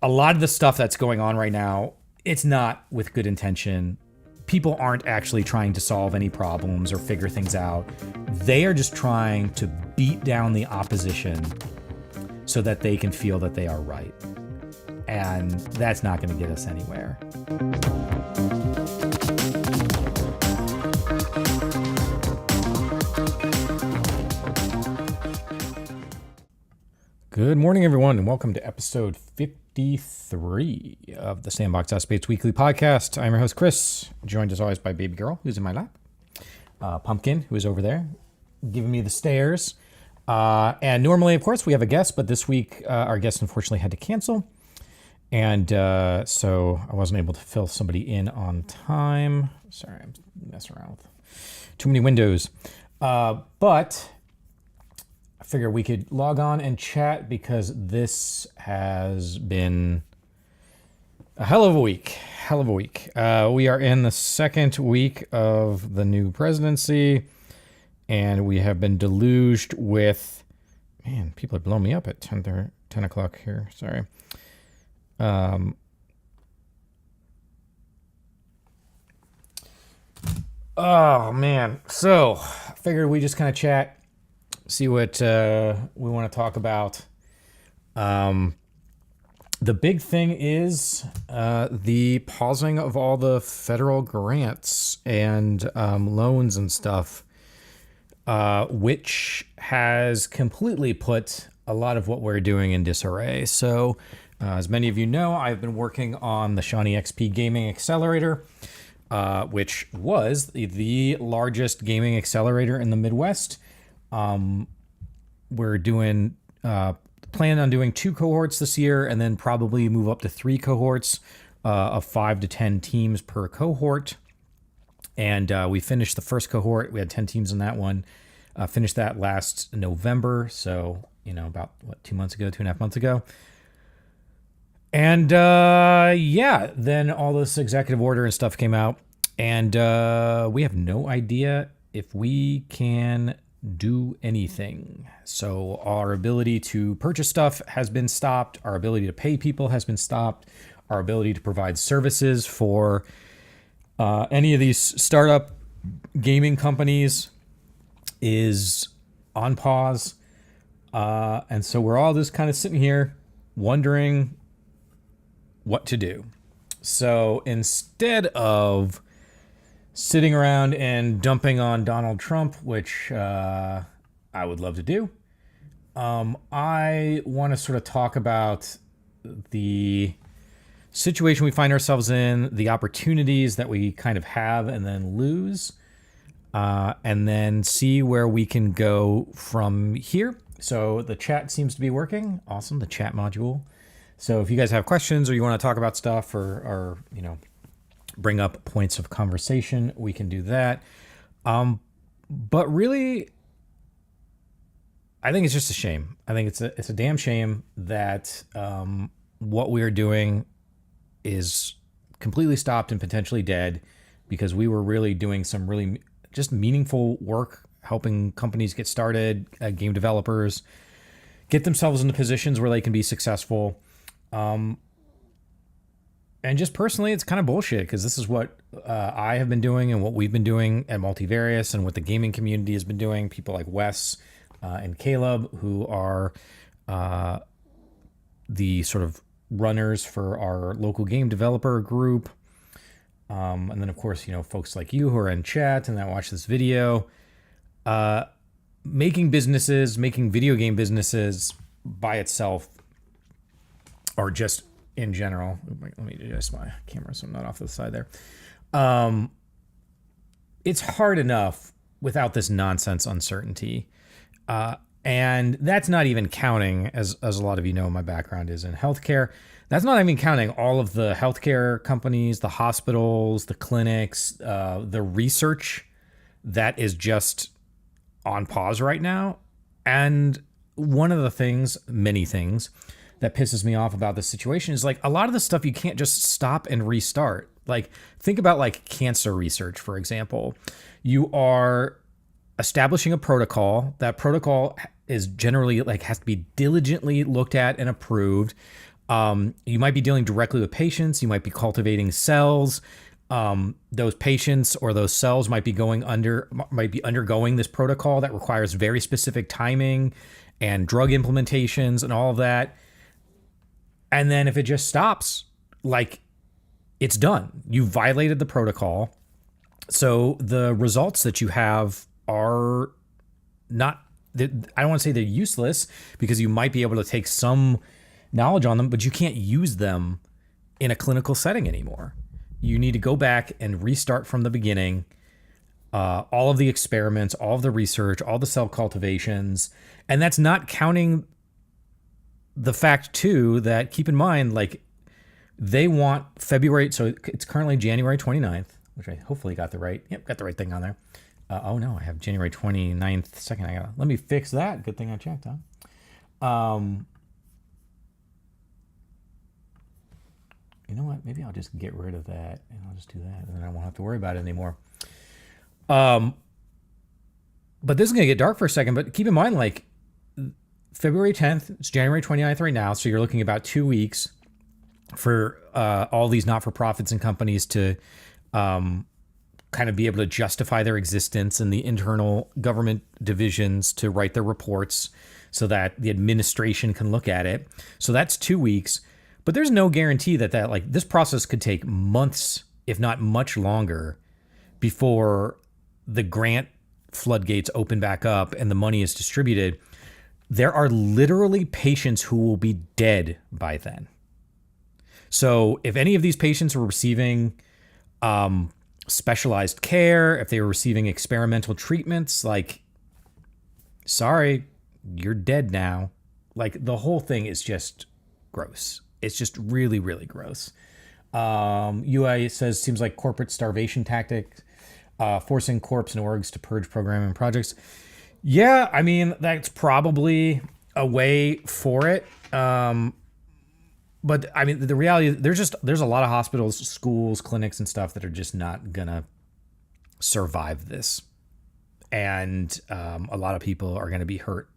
a lot of the stuff that's going on right now, it's not with good intention. People aren't actually trying to solve any problems or figure things out. They are just trying to beat down the opposition so that they can feel that they are right. And that's not going to get us anywhere. Good morning, everyone, and welcome to episode 53 of the Sandbox.Space weekly podcast. I'm your host, Chris, joined as always by Baby Girl, who's in my lap, Pumpkin, who is over there, giving me the stares. And normally, of course, we have a guest, but this week our guest unfortunately had to cancel. And so I wasn't able to fill somebody in on time. Sorry, I'm messing around with too many windows. But I figured we could log on and chat because this has been a hell of a week. We are in the second week of the new presidency, and we have been deluged with, man, people are blowing me up at 10 o'clock here. Sorry. Oh, man. So I figured we just kind of chat, see what we want to talk about. The big thing is the pausing of all the federal grants and loans and stuff, which has completely put a lot of what we're doing in disarray. So as many of you know, I've been working on the Shawnee XP Gaming Accelerator, which was the largest gaming accelerator in the Midwest. We're doing plan on doing 2 cohorts this year, and then probably move up to 3 cohorts of 5 to 10 teams per cohort. And we finished the first cohort. We had 10 teams in that one. Finished that last November, so about 2.5 months ago. And then all this executive order and stuff came out, and we have no idea if we can do anything. So our ability to purchase stuff has been stopped. Our ability to pay people has been stopped. Our ability to provide services for any of these startup gaming companies is on pause. And so we're all just kind of sitting here wondering what to do. So instead of sitting around and dumping on Donald Trump, which I would love to do, I want to sort of talk about the situation we find ourselves in, the opportunities that we kind of have and then lose, and then see where we can go from here. So the chat seems to be working. Awesome, the chat module. So if you guys have questions or you want to talk about stuff or bring up points of conversation, we can do that. But really, I think it's just a shame. I think it's a damn shame that what we are doing is completely stopped and potentially dead, because we were really doing some really just meaningful work helping companies get started, game developers get themselves into positions where they can be successful. And just personally, it's kind of bullshit, because this is what I have been doing and what we've been doing at Multivarious and what the gaming community has been doing. People like Wes and Caleb, who are the sort of runners for our local game developer group. And then, of course, folks like you who are in chat and that watch this video, making video game businesses by itself, or just in general. Let me adjust my camera so I'm not off to the side there. It's hard enough without this nonsense uncertainty. And that's not even counting, as a lot of you know, my background is in healthcare. That's not even counting all of the healthcare companies, the hospitals, the clinics, the research that is just on pause right now. And one of the things, many things, that pisses me off about this situation is like a lot of the stuff you can't just stop and restart. Like think about like cancer research, for example. You are establishing a protocol. That protocol is generally like has to be diligently looked at and approved. You might be dealing directly with patients. You might be cultivating cells. Those patients or those cells might be undergoing this protocol that requires very specific timing and drug implementations and all of that. And then if it just stops, like, it's done. You violated the protocol. So the results that you have are not, I don't want to say they're useless, because you might be able to take some knowledge on them, but you can't use them in a clinical setting anymore. You need to go back and restart from the beginning. All of the experiments, all of the research, all the cell cultivations. And that's not counting the fact, too, that keep in mind, like, they want February. So it's currently January 29th, which I hopefully got the right thing on there. Oh no, I have January 29th. Second, let me fix that. Good thing I checked, huh? You know what? Maybe I'll just get rid of that and I'll just do that, and then I won't have to worry about it anymore. But this is going to get dark for a second, but keep in mind, like, February 10th, it's January 29th right now. So you're looking about 2 weeks for all these not-for-profits and companies to kind of be able to justify their existence, and the internal government divisions to write their reports so that the administration can look at it. So that's 2 weeks. But there's no guarantee that like, this process could take months, if not much longer, before the grant floodgates open back up and the money is distributed. There are literally patients who will be dead by then. So if any of these patients were receiving specialized care, if they were receiving experimental treatments, like, sorry, you're dead now. Like, the whole thing is just gross. It's just really, really gross. UI says, seems like corporate starvation tactics, forcing corps and orgs to purge programming projects. Yeah, I mean, that's probably a way for it. But I mean, the reality is there's a lot of hospitals, schools, clinics, and stuff that are just not gonna survive this. And a lot of people are gonna be hurt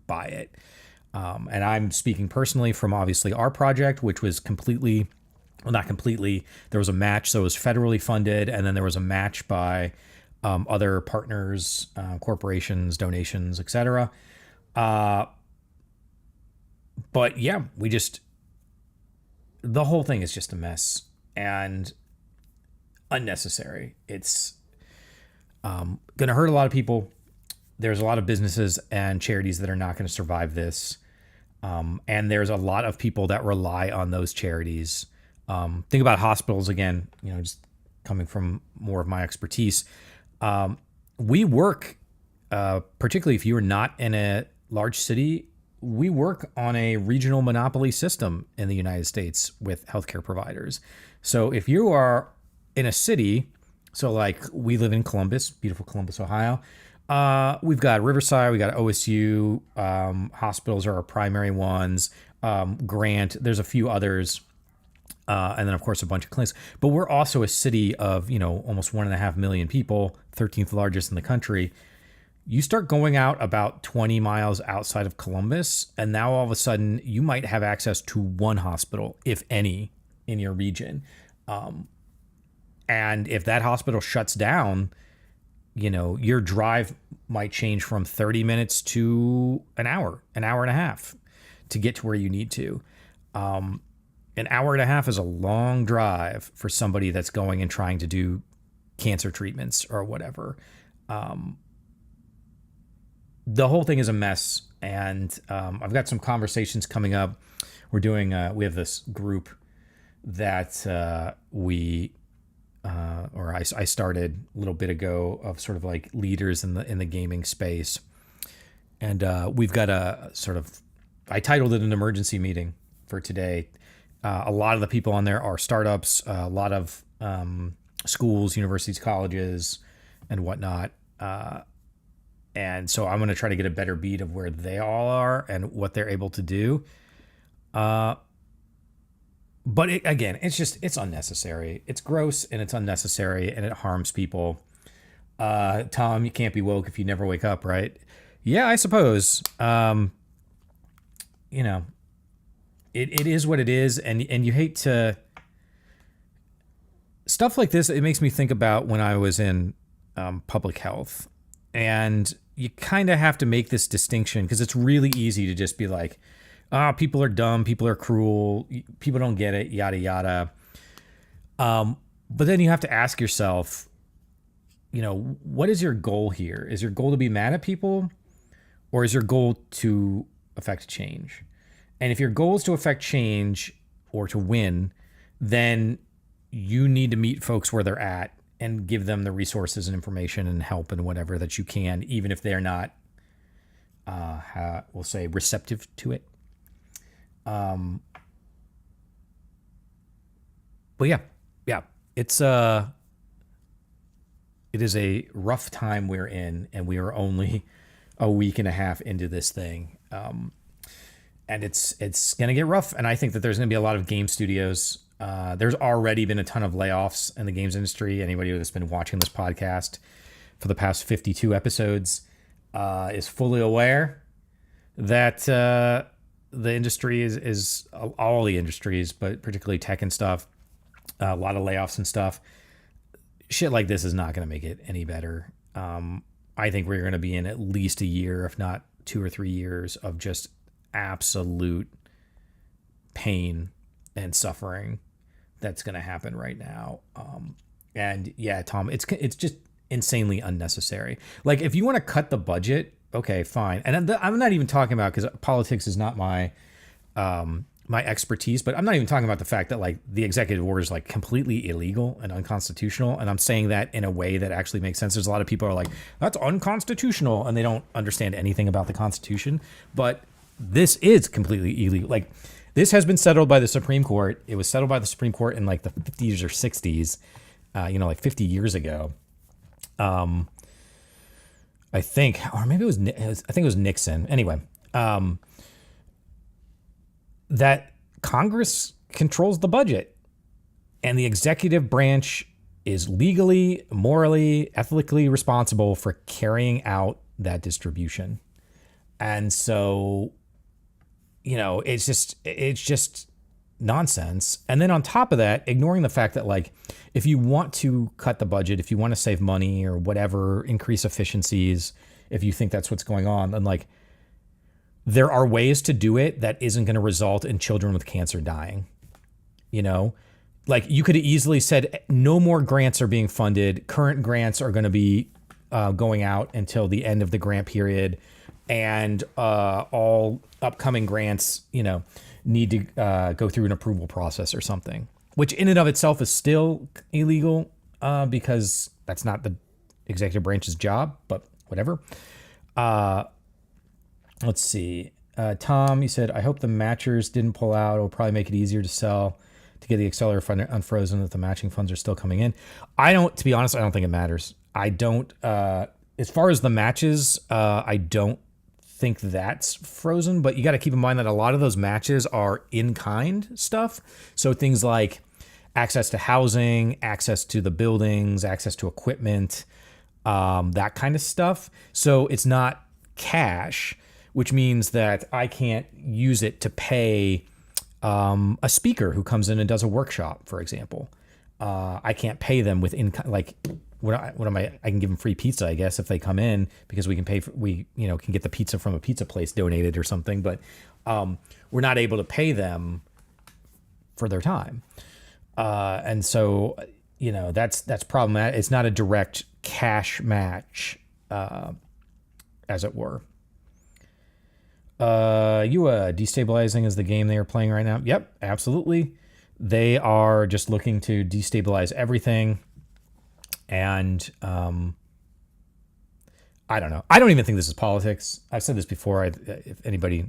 by it. And I'm speaking personally from obviously our project, which was completely, well, not completely, there was a match. So it was federally funded. And then there was a match by other partners, corporations, donations, etc. But yeah, the whole thing is just a mess and unnecessary. It's going to hurt a lot of people. There's a lot of businesses and charities that are not going to survive this. And there's a lot of people that rely on those charities. Think about hospitals again, just coming from more of my expertise. We work, particularly if you are not in a large city, we work on a regional monopoly system in the United States with healthcare providers. So if you are in a city, so like we live in Columbus, beautiful Columbus, Ohio. We've got Riverside, we got OSU, hospitals are our primary ones. Grant, there's a few others. And then of course a bunch of clinics, but we're also a city of, almost 1.5 million people, 13th largest in the country. You start going out about 20 miles outside of Columbus, and now all of a sudden you might have access to one hospital, if any, in your region. And if that hospital shuts down, your drive might change from 30 minutes to an hour and a half to get to where you need to. An hour and a half is a long drive for somebody that's going and trying to do cancer treatments or whatever. The whole thing is a mess. And I've got some conversations coming up. We have this group that I started a little bit ago of sort of like leaders in the gaming space. And we've got I titled it an emergency meeting for today. A lot of the people on there are startups, a lot of schools, universities, colleges, and whatnot. And so I'm going to try to get a better beat of where they all are and what they're able to do. But it's unnecessary. It's gross and it's unnecessary and it harms people. Tom, you can't be woke if you never wake up, right? Yeah, I suppose. it is what it is, and you hate to stuff like this. It makes me think about when I was in public health, and you kind of have to make this distinction because it's really easy to just be like, people are dumb, people are cruel, people don't get it, yada yada. But then you have to ask yourself, what is your goal here? Is your goal to be mad at people, or is your goal to affect change? And if your goal is to affect change or to win, then you need to meet folks where they're at and give them the resources and information and help and whatever that you can, even if they're not, we'll say, receptive to it. But yeah, it is a rough time we're in, and we are only a week and a half into this thing. And it's going to get rough. And I think that there's going to be a lot of game studios. There's already been a ton of layoffs in the games industry. Anybody that's been watching this podcast for the past 52 episodes is fully aware that the industry is all the industries, but particularly tech and stuff, a lot of layoffs and stuff. Shit like this is not going to make it any better. I think we're going to be in at least a year, if not 2 or 3 years, of just absolute pain and suffering that's going to happen right now. And yeah, Tom, it's just insanely unnecessary. Like, if you want to cut the budget, okay, fine. And I'm not even talking about, because politics is not my my expertise, but I'm not even talking about the fact that like the executive order is like completely illegal and unconstitutional. And I'm saying that in a way that actually makes sense. There's a lot of people who are like, that's unconstitutional, and they don't understand anything about the Constitution. But this is completely illegal. Like, this has been settled by the Supreme Court. It was settled by the Supreme Court in like the 50s or 60s, like 50 years ago. I think, or maybe I think it was Nixon. Anyway, that Congress controls the budget, and the executive branch is legally, morally, ethically responsible for carrying out that distribution. And so, it's just nonsense. And then on top of that, ignoring the fact that, like, if you want to cut the budget, if you want to save money or whatever, increase efficiencies, if you think that's what's going on, then like, there are ways to do it that isn't going to result in children with cancer dying. Like, you could have easily said no more grants are being funded. Current grants are going to be going out until the end of the grant period, and all upcoming grants, need to go through an approval process or something, which in and of itself is still illegal because that's not the executive branch's job, but whatever. Let's see. Tom, you said, I hope the matchers didn't pull out. It'll probably make it easier to sell to get the accelerator fund unfrozen if the matching funds are still coming in. To be honest, I don't think it matters. I don't, as far as the matches, I don't think that's frozen, but you got to keep in mind that a lot of those matches are in-kind stuff. So things like access to housing, access to the buildings, access to equipment, that kind of stuff. So it's not cash, which means that I can't use it to pay a speaker who comes in and does a workshop, for example. I can't pay them with like, what am I can give them free pizza, I guess, if they come in, because we can can get the pizza from a pizza place donated or something, but we're not able to pay them for their time. And so, that's problematic. It's not a direct cash match, as it were. Destabilizing is the game they are playing right now. Yep, absolutely. They are just looking to destabilize everything. And I don't know. I don't even think this is politics. I've said this before. If anybody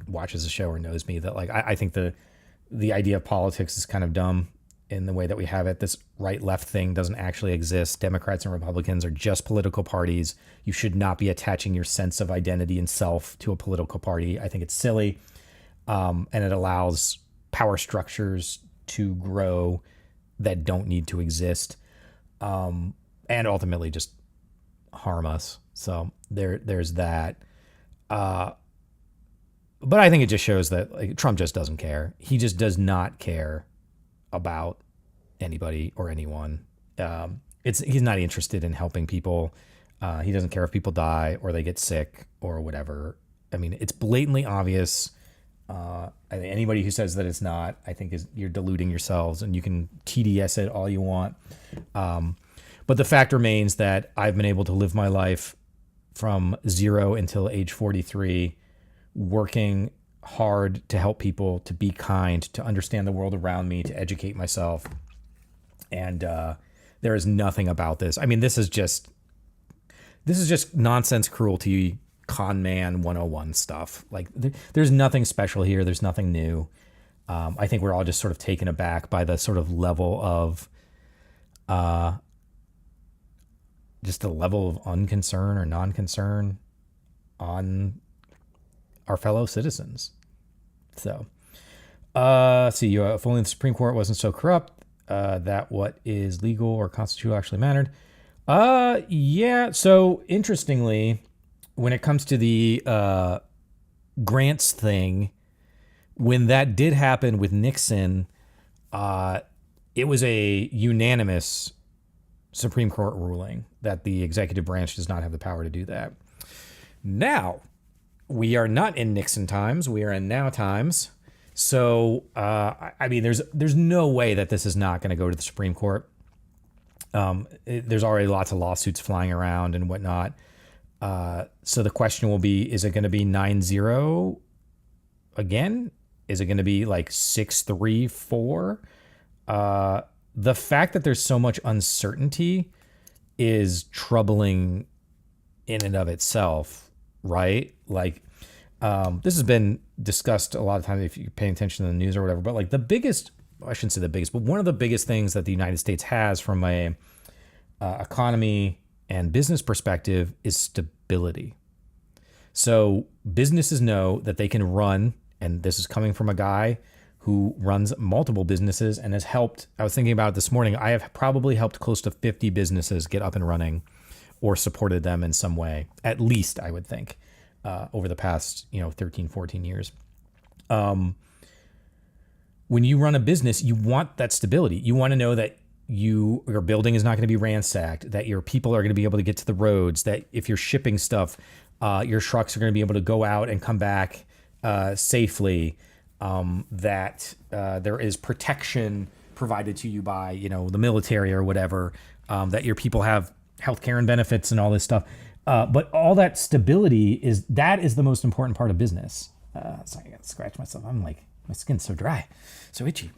watches the show or knows me, that like I think the idea of politics is kind of dumb in the way that we have it. This right-left thing doesn't actually exist. Democrats and Republicans are just political parties. You should not be attaching your sense of identity and self to a political party. I think it's silly, and it allows power structures to grow that don't need to exist, and ultimately just harm us. So there's that. But I think it just shows that like Trump just doesn't care. He just does not care about anybody or anyone. He's not interested in helping people. He doesn't care if people die or they get sick or whatever. I mean, it's blatantly obvious. I think anybody who says that it's not, I think you're deluding yourselves, and you can TDS it all you want. But the fact remains that I've been able to live my life from 0 until age 43, working hard to help people, to be kind, to understand the world around me, to educate myself. And there is nothing about this. I mean, this is just nonsense, cruelty, con man 101 stuff. Like there's nothing special here. There's nothing new. I think we're all just sort of taken aback by the sort of level of just the level of unconcern or non-concern on our fellow citizens. So, see, if only the Supreme Court wasn't so corrupt, that what is legal or constitutional actually mattered. Yeah. So interestingly, when it comes to the grants thing, when that did happen with Nixon, it was a unanimous Supreme Court ruling that the executive branch does not have the power to do that. Now, we are not in Nixon times. We are in now times. So, I mean, there's no way that this is not going to go to the Supreme Court. There's already lots of lawsuits flying around and whatnot. So the question will be, is it going to be 9-0 again? Is it going to be like 6-3-4? The fact that there's so much uncertainty is troubling in and of itself, right? Like, this has been discussed a lot of times if you're paying attention to the news or whatever, but like I shouldn't say the biggest, but one of the biggest things that the United States has from a economy and business perspective is stability. So businesses know that they can run, and this is coming from a guy who runs multiple businesses and has helped. I was thinking about it this morning. I have probably helped close to 50 businesses get up and running or supported them in some way, at least I would think, over the past, 13, 14 years. When you run a business, you want that stability. You want to know that your building is not going to be ransacked, that your people are going to be able to get to the roads, that if you're shipping stuff, your trucks are going to be able to go out and come back safely, that there is protection provided to you by, the military or whatever, that your people have healthcare and benefits and all this stuff. But all that stability is the most important part of business. Sorry, I got to scratch myself. I'm like, my skin's so dry, so itchy.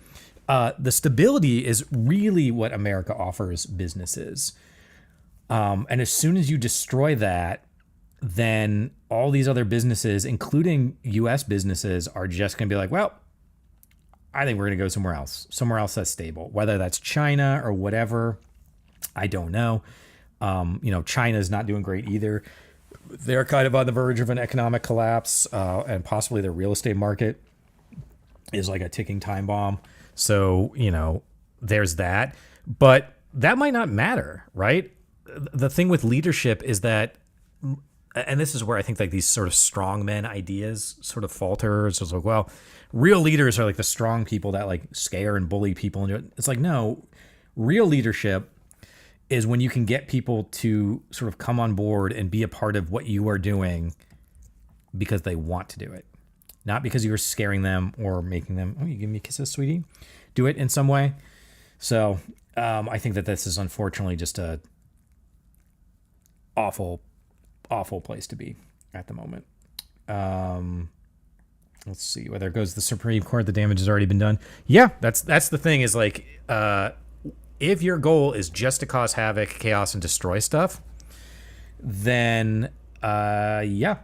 The stability is really what America offers businesses. And as soon as you destroy that, then all these other businesses, including U.S. businesses, are just going to be like, well, I think we're going to go somewhere else that's stable, whether that's China or whatever. I don't know. China's not doing great either. They're kind of on the verge of an economic collapse, and possibly their real estate market is like a ticking time bomb. So, there's that. But that might not matter, right? The thing with leadership is that, and this is where I think like these sort of strongman ideas sort of falter. It's just like, well, real leaders are like the strong people that like scare and bully people. And it's like, no, real leadership is when you can get people to sort of come on board and be a part of what you are doing because they want to do it. Not because you're scaring them or making them, oh, you give me kisses, sweetie? Do it in some way. So I think that this is unfortunately just a awful place to be at the moment. Let's see, whether it goes to the Supreme Court, the damage has already been done. Yeah, that's the thing is like, if your goal is just to cause havoc, chaos, and destroy stuff, then yeah,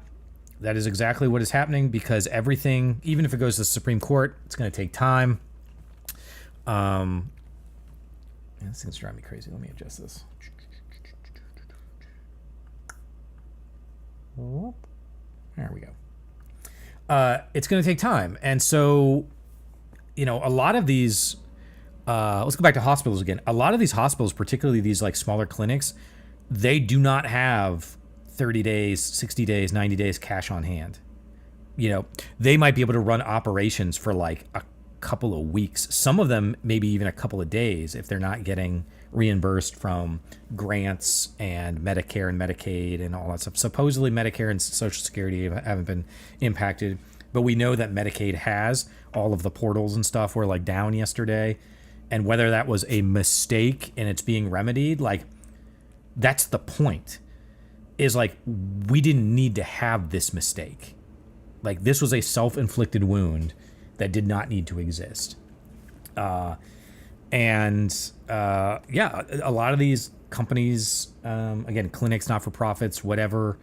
that is exactly what is happening, because everything, even if it goes to the Supreme Court, it's going to take time. Man, this thing's driving me crazy. Let me adjust this. There we go. It's going to take time. And so, a lot of these, let's go back to hospitals again. A lot of these hospitals, particularly these like smaller clinics, they do not have 30 days, 60 days, 90 days cash on hand. you know, they might be able to run operations for like a couple of weeks. Some of them maybe even a couple of days if they're not getting reimbursed from grants and Medicare and Medicaid and all that stuff. Supposedly Medicare and Social Security haven't been impacted, but we know that Medicaid has. All of the portals and stuff were like down yesterday. And whether that was a mistake and it's being remedied, like that's the point, is like we didn't need to have this mistake. Like this was a self-inflicted wound that did not need to exist. Yeah, a lot of these companies, again, clinics, not-for-profits, whatever,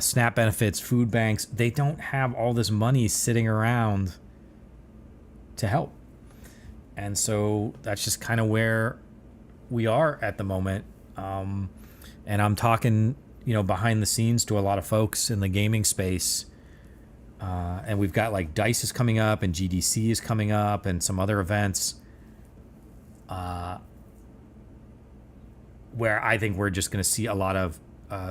SNAP benefits, food banks, they don't have all this money sitting around to help. And so that's just kind of where we are at the moment. And I'm talking, behind the scenes to a lot of folks in the gaming space. And we've got like DICE is coming up and GDC is coming up and some other events where I think we're just going to see a lot of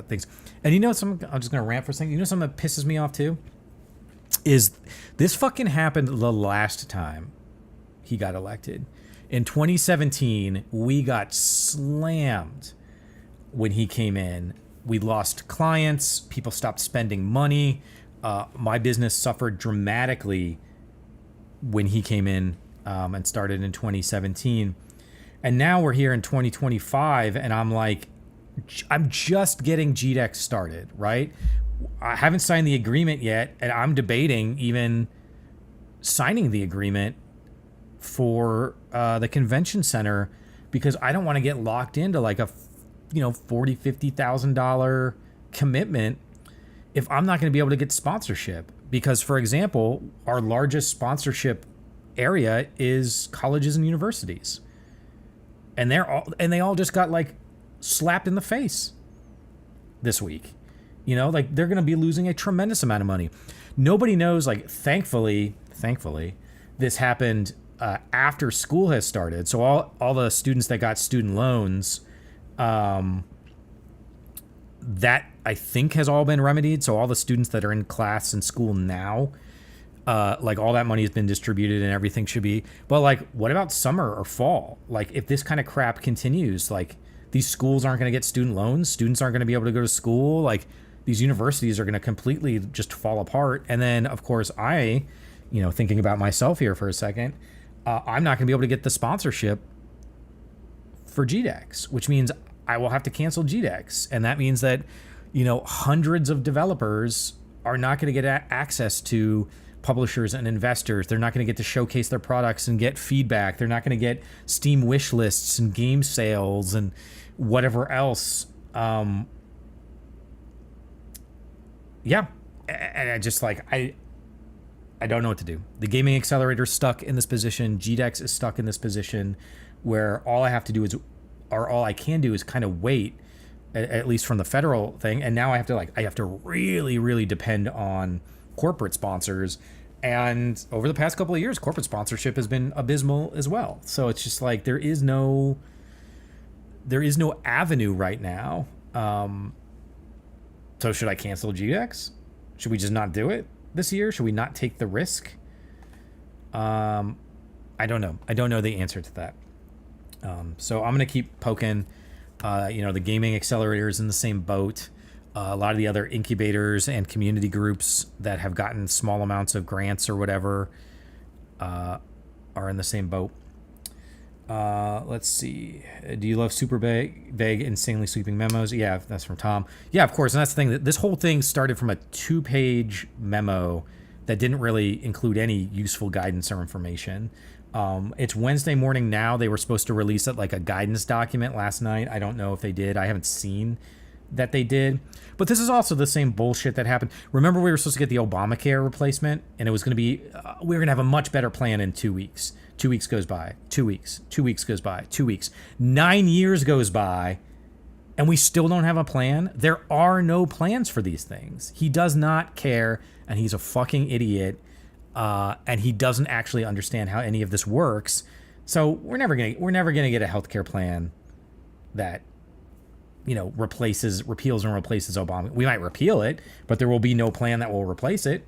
things. And something, I'm just going to rant for a second. Something that pisses me off too is this fucking happened the last time he got elected. In 2017, we got slammed when he came in. We lost clients. People stopped spending money. My business suffered dramatically when he came in and started in 2017. And now we're here in 2025, and I'm just getting GDEX started, right? I haven't signed the agreement yet, and I'm debating even signing the agreement for the convention center because I don't want to get locked into like a $40,000-$50,000 commitment if I'm not going to be able to get sponsorship. Because, for example, our largest sponsorship area is colleges and universities, and they all just got like slapped in the face this week. They're going to be losing a tremendous amount of money. Nobody knows. Like, thankfully, this happened after school has started. So all the students that got student loans, that I think has all been remedied. So all the students that are in class and school now, like all that money has been distributed and everything should be. But like, what about summer or fall? Like, if this kind of crap continues, like these schools aren't going to get student loans. Students aren't going to be able to go to school. Like, these universities are going to completely just fall apart. And then, of course, thinking about myself here for a second, I'm not going to be able to get the sponsorship for GDEX, which means I will have to cancel GDEX. And that means that, hundreds of developers are not going to get access to publishers and investors. They're not going to get to showcase their products and get feedback. They're not going to get Steam wish lists and game sales and whatever else. Yeah. And I just I don't know what to do. The gaming accelerator is stuck in this position. GDEX is stuck in this position where all I can do is kind of wait, at least from the federal thing. And now I have to really, really depend on corporate sponsors. And over the past couple of years, corporate sponsorship has been abysmal as well. So it's just like, there is no avenue right now. So should I cancel GDEX? Should we just not do it this year? Should we not take the risk? I don't know. I don't know the answer to that. So I'm going to keep poking. The gaming accelerator is in the same boat. A lot of the other incubators and community groups that have gotten small amounts of grants or whatever are in the same boat. Let's see. Do you love super vague, insanely sweeping memos? Yeah, that's from Tom. Yeah, of course. And that's the thing. This whole thing started from a 2-page memo that didn't really include any useful guidance or information. It's Wednesday morning now. They were supposed to release it like a guidance document last night. I don't know if they did. I haven't seen that they did. But this is also the same bullshit that happened. Remember, we were supposed to get the Obamacare replacement, and it was going to be, we were going to have a much better plan in 2 weeks. 2 weeks goes by, 2 weeks, 2 weeks goes by, 2 weeks. 9 years goes by, and we still don't have a plan. There are no plans for these things. He does not care, and he's a fucking idiot, and he doesn't actually understand how any of this works. So we're never gonna get a healthcare plan that, repeals and replaces Obama. We might repeal it, but there will be no plan that will replace it.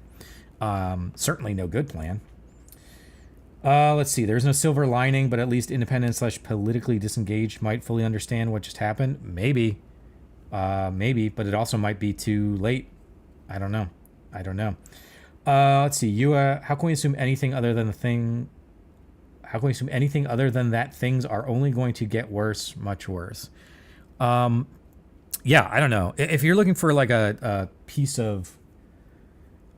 Certainly no good plan. Let's see. There's no silver lining, but at least independent / politically disengaged might fully understand what just happened. Maybe, but it also might be too late. I don't know. Let's see. How can we assume anything other than that things are only going to get worse, much worse? Yeah, I don't know. If you're looking for like a piece of,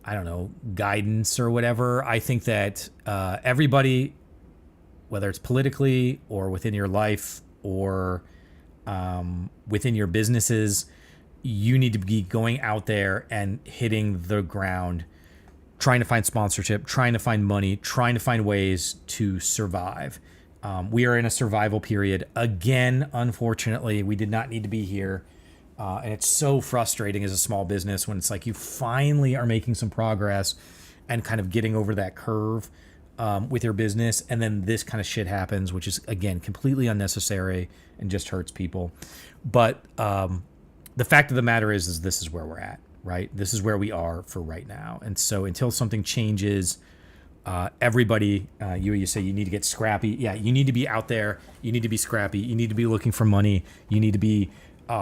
I don't know, guidance or whatever, I think that everybody, whether it's politically or within your life or within your businesses, you need to be going out there and hitting the ground, trying to find sponsorship, trying to find money, trying to find ways to survive. We are in a survival period. Again, unfortunately, we did not need to be here. And it's so frustrating as a small business when it's like you finally are making some progress and kind of getting over that curve with your business. And then this kind of shit happens, which is, again, completely unnecessary and just hurts people. But the fact of the matter is this is where we're at, right? This is where we are for right now. And so until something changes, everybody, you say you need to get scrappy. Yeah, you need to be out there. You need to be scrappy. You need to be looking for money. You need to be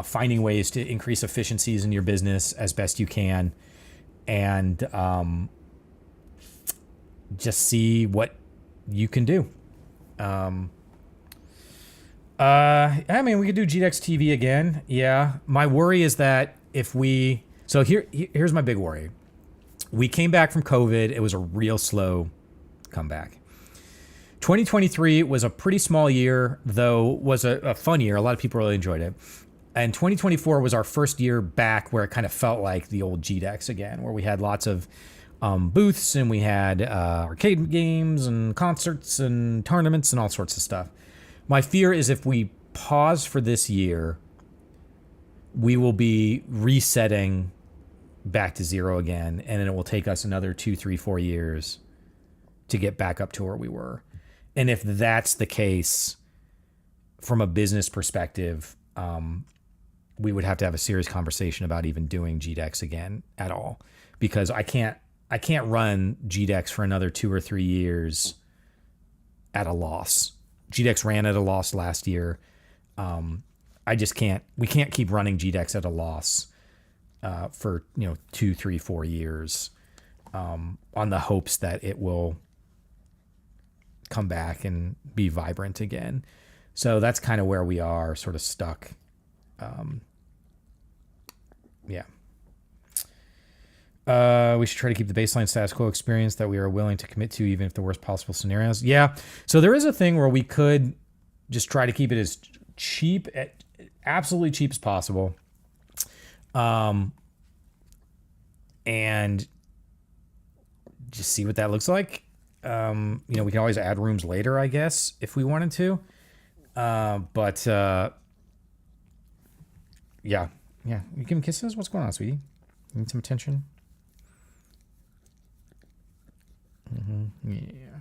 finding ways to increase efficiencies in your business as best you can, and just see what you can do. I mean, we could do GDEX TV again. Yeah. My worry is that here's my big worry. We came back from COVID. It was a real slow comeback. 2023 was a pretty small year, though was a fun year. A lot of people really enjoyed it. And 2024 was our first year back where it kind of felt like the old GDEX again, where we had lots of booths and we had arcade games and concerts and tournaments and all sorts of stuff. My fear is if we pause for this year, we will be resetting back to zero again, and then it will take us another 2, 3, 4 years to get back up to where we were. And if that's the case, from a business perspective, we would have to have a serious conversation about even doing GDEX again at all, because I can't run GDEX for another 2 or 3 years at a loss. GDEX ran at a loss last year. I just can't. We can't keep running GDEX at a loss for 2, 3, 4 years on the hopes that it will come back and be vibrant again. So that's kind of where we are, sort of stuck. Yeah. We should try to keep the baseline status quo experience that we are willing to commit to, even if the worst possible scenarios. Yeah. So there is a thing where we could just try to keep it as absolutely cheap as possible. And just see what that looks like. We can always add rooms later, I guess, if we wanted to. Yeah. You give him kisses? What's going on, sweetie? You need some attention? Yeah.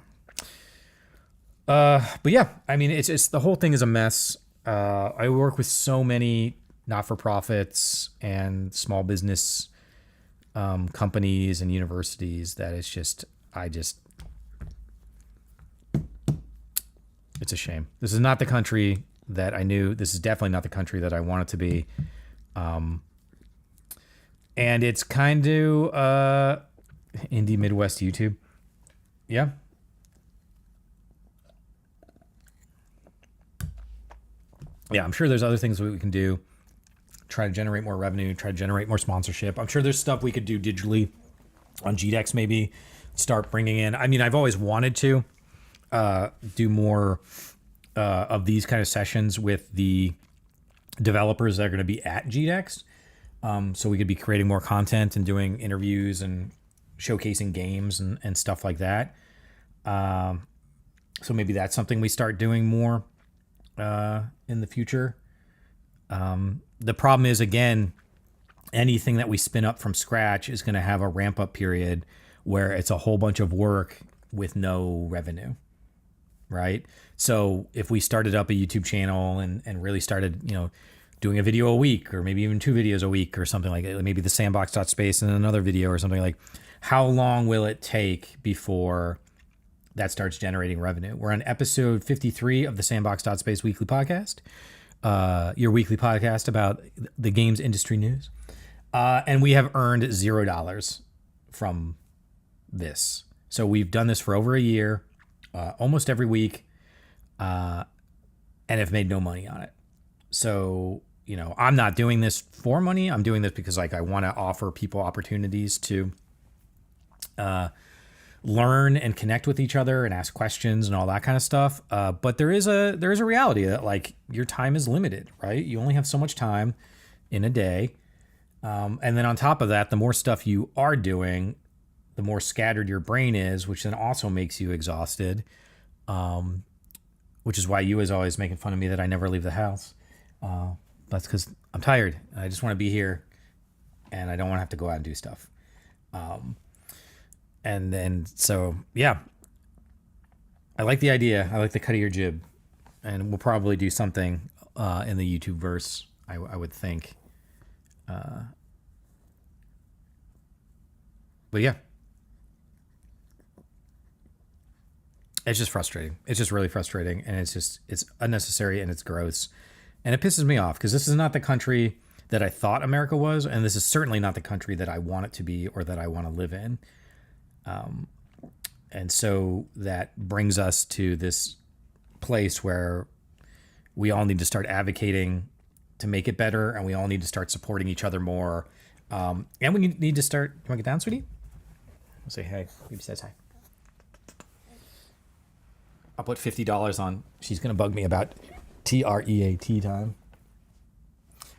But yeah, I mean, it's the whole thing is a mess. I work with so many not-for-profits and small business companies and universities that it's a shame. This is not the country that I knew. This is definitely not the country that I want it to be. And it's kind of indie Midwest YouTube. Yeah. Yeah, I'm sure there's other things we can do. Try to generate more revenue, try to generate more sponsorship. I'm sure there's stuff we could do digitally on GDEX, maybe start bringing in. I mean, I've always wanted to do more of these kind of sessions with the developers that are going to be at GDEX. So we could be creating more content and doing interviews and showcasing games and stuff like that. So maybe that's something we start doing more in the future. The problem is, again, anything that we spin up from scratch is going to have a ramp up period where it's a whole bunch of work with no revenue, right? So if we started up a YouTube channel and really started, doing a video a week, or maybe even 2 videos a week or something like that, maybe the Sandbox.Space and another video or something, like how long will it take before that starts generating revenue? We're on episode 53 of the Sandbox.Space weekly podcast, your weekly podcast about the games industry news. And we have earned $0 from this. So we've done this for over a year, almost every week, and have made no money on it. So, I'm not doing this for money. I'm doing this because I want to offer people opportunities to learn and connect with each other and ask questions and all that kind of stuff. But there is a reality that your time is limited, right? You only have so much time in a day. And then on top of that, the more stuff you are doing, the more scattered your brain is, which then also makes you exhausted. Which is why you is always making fun of me that I never leave the house. That's because I'm tired. I just want to be here and I don't want to have to go out and do stuff. And then, so yeah, I like the idea. I like the cut of your jib, and we'll probably do something, in the YouTube verse. I would think, but yeah, it's just frustrating. It's just really frustrating. And it's unnecessary and it's gross. And it pisses me off because this is not the country that I thought America was. And this is certainly not the country that I want it to be or that I want to live in. And so that brings us to this place where we all need to start advocating to make it better. And we all need to start supporting each other more. And we need to start. You want to get down, sweetie? I'll say hey. Baby says hi. I'll put $50 on. She's going to bug me about TREAT time.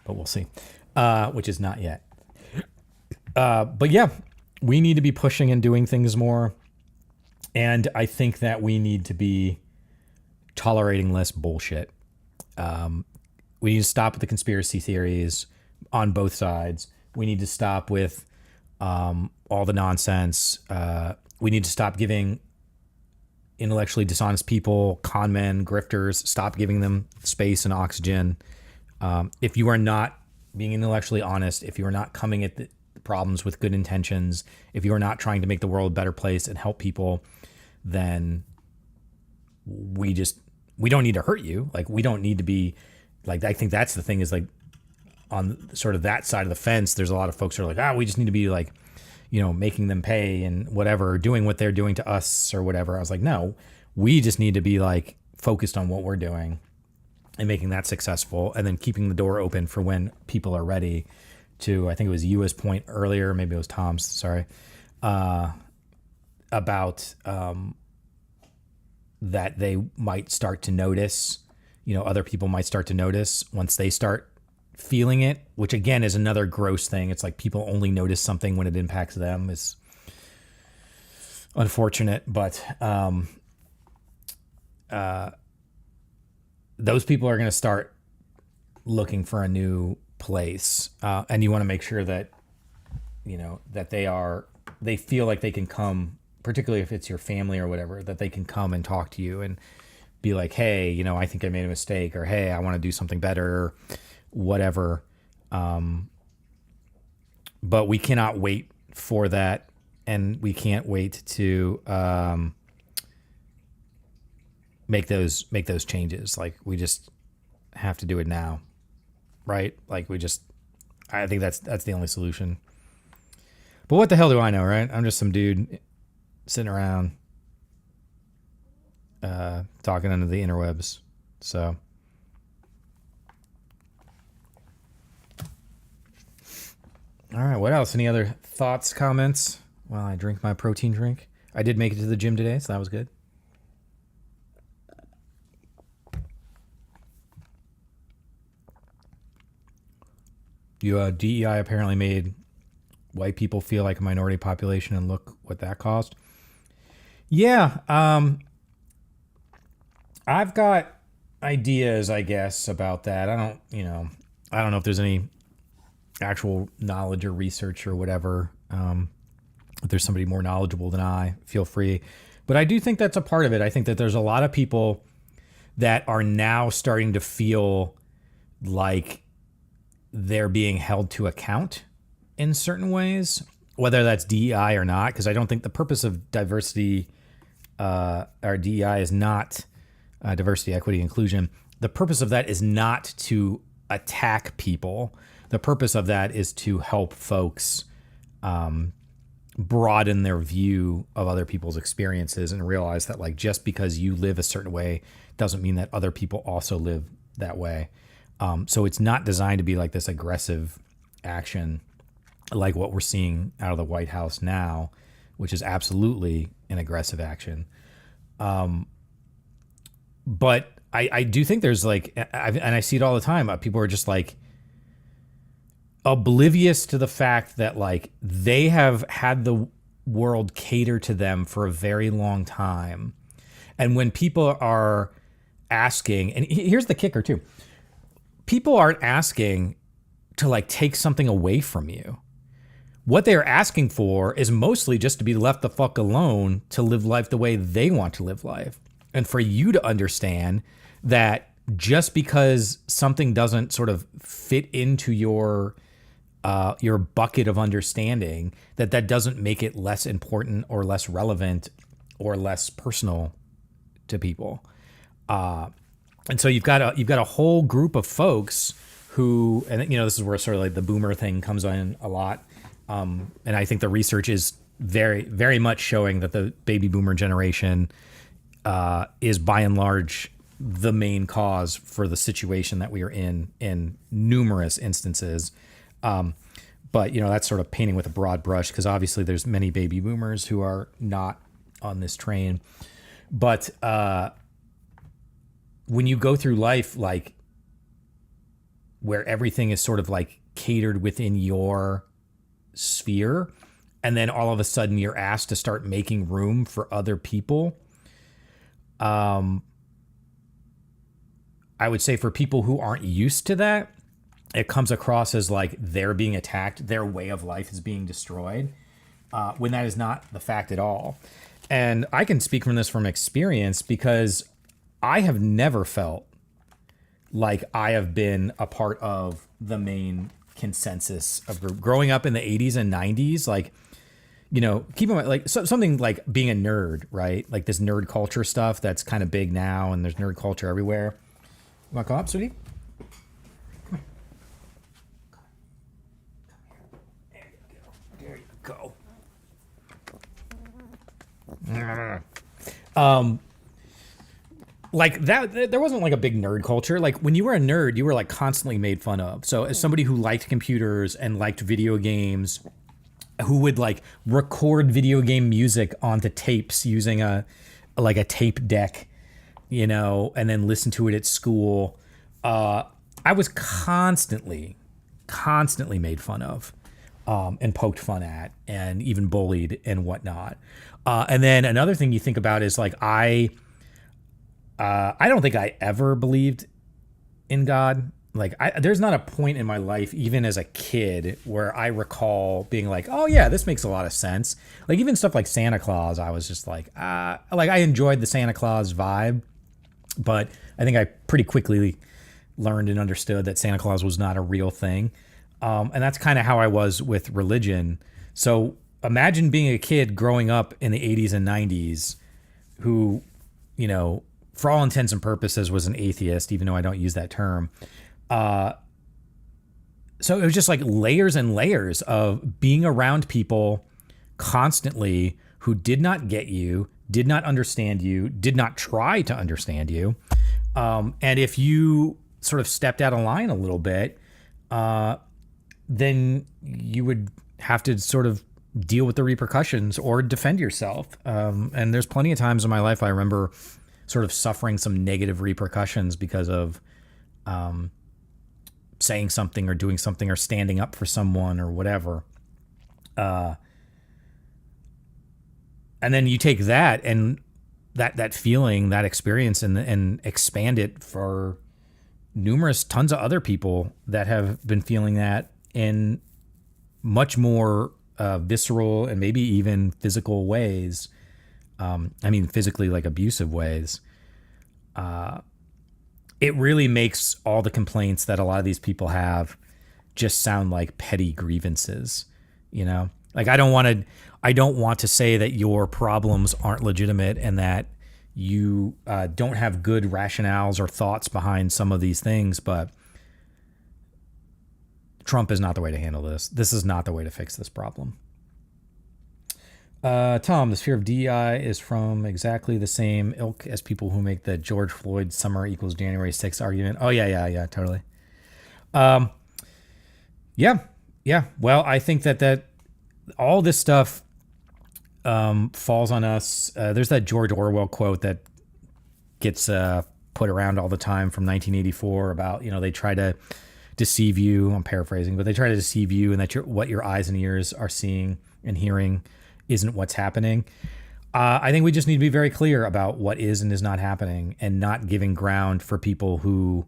But we'll see. Which is not yet. But yeah, we need to be pushing and doing things more. And I think that we need to be tolerating less bullshit. We need to stop with the conspiracy theories on both sides. We need to stop with all the nonsense. We need to stop giving intellectually dishonest people, con men, grifters, stop giving them space and oxygen. If you are not being intellectually honest, if you are not coming at the problems with good intentions, if you are not trying to make the world a better place and help people, then we don't need to hurt you. We don't need to be I think that's the thing is on sort of that side of the fence, there's a lot of folks who are we just need to be making them pay and whatever, doing what they're doing to us or whatever. I was like, no, we just need to be focused on what we're doing and making that successful, and then keeping the door open for when people are ready to, I think it was Yua's point earlier, maybe it was Tom's, sorry, about that they might start to notice, other people might start to notice once they start feeling it, which again is another gross thing. It's people only notice something when it impacts them. Is unfortunate, but those people are going to start looking for a new place, and you want to make sure that that they feel like they can come, particularly if it's your family or whatever, that they can come and talk to you and be like, hey, I think I made a mistake, or hey, I want to do something better, or whatever. But we cannot wait for that, and we can't wait to make those changes. We just have to do it now, right? I think that's the only solution. But what the hell do I know, right? I'm just some dude sitting around talking under the interwebs. So all right, what else? Any other thoughts, comments while I drink my protein drink? I did make it to the gym today, so that was good. DEI apparently made white people feel like a minority population, and look what that caused. Yeah, I've got ideas, I guess, about that. I don't know if there's any actual knowledge or research or whatever. If there's somebody more knowledgeable than I, feel free. But I do think that's a part of it. I think that there's a lot of people that are now starting to feel like they're being held to account in certain ways. whether that's DEI or not, because I don't think the purpose of diversity or DEI is not diversity, equity, inclusion. The purpose of that is not to attack people. The purpose of that is to help folks broaden their view of other people's experiences and realize that like just because you live a certain way doesn't mean that other people also live that way. So it's not designed to be like this aggressive action like what we're seeing out of the White House now, which is absolutely an aggressive action. But I do think there's like, and I see it all the time, people are just like oblivious to the fact that like they have had the world cater to them for a very long time. And when people are asking, and here's the kicker too, people aren't asking to like take something away from you. What they're asking for is mostly just to be left the fuck alone to live life the way they want to live life. And for you to understand that just because something doesn't sort of fit into your bucket of understanding, that doesn't make it less important or less relevant or less personal to people. And so you've got a whole group of folks who, and you know, this is where sort of like the boomer thing comes in a lot. And I think the research is very, very much showing that the baby boomer generation is by and large the main cause for the situation that we are in numerous instances. But, you know, that's sort of painting with a broad brush because obviously there's many baby boomers who are not on this train. But when you go through life, like where everything is sort of like catered within your sphere, and then all of a sudden you're asked to start making room for other people. I would say for people who aren't used to that, it comes across as like they're being attacked, their way of life is being destroyed, when that is not the fact at all. And I can speak from this from experience because I have never felt like I have been a part of the main consensus of growing up in the 80s and 90s. Like, you know, keep in mind, like something like being a nerd, right? Like this nerd culture stuff that's kind of big now, and there's nerd culture everywhere. You want to come up, sweetie? Come here. There you go. Like that, there wasn't like a big nerd culture. Like when you were a nerd, you were like constantly made fun of. So as somebody who liked computers and liked video games, who would like record video game music onto tapes using a tape deck, you know, and then listen to it at school, I was constantly made fun of, and poked fun at, and even bullied and whatnot. And then another thing you think about is like I don't think I ever believed in God. Like there's not a point in my life, even as a kid, where I recall being like, oh yeah, this makes a lot of sense. Like even stuff like Santa Claus, I was just like I enjoyed the Santa Claus vibe, but I think I pretty quickly learned and understood that Santa Claus was not a real thing. And that's kind of how I was with religion. So imagine being a kid growing up in the 80s and 90s who, you know, for all intents and purposes was an atheist, even though I don't use that term. So it was just like layers and layers of being around people constantly who did not get you, did not understand you, did not try to understand you. And if you sort of stepped out of line a little bit, then you would have to sort of deal with the repercussions or defend yourself. And there's plenty of times in my life I remember sort of suffering some negative repercussions because of saying something or doing something or standing up for someone or whatever. And then you take that and that feeling, that experience, and expand it for tons of other people that have been feeling that in much more visceral and maybe even physical ways. I mean, physically like abusive ways. It really makes all the complaints that a lot of these people have just sound like petty grievances, you know? Like I don't want to say that your problems aren't legitimate and that you don't have good rationales or thoughts behind some of these things, but Trump is not the way to handle this. This is not the way to fix this problem. Tom, the sphere of DEI is from exactly the same ilk as people who make the George Floyd summer equals January 6th argument. Oh, yeah, totally. Yeah. Well, I think that all this stuff falls on us. There's that George Orwell quote that gets put around all the time from 1984 about, they try to deceive you. I'm paraphrasing, but they try to deceive you and that what your eyes and ears are seeing and hearing isn't what's happening. I think we just need to be very clear about what is and is not happening and not giving ground for people who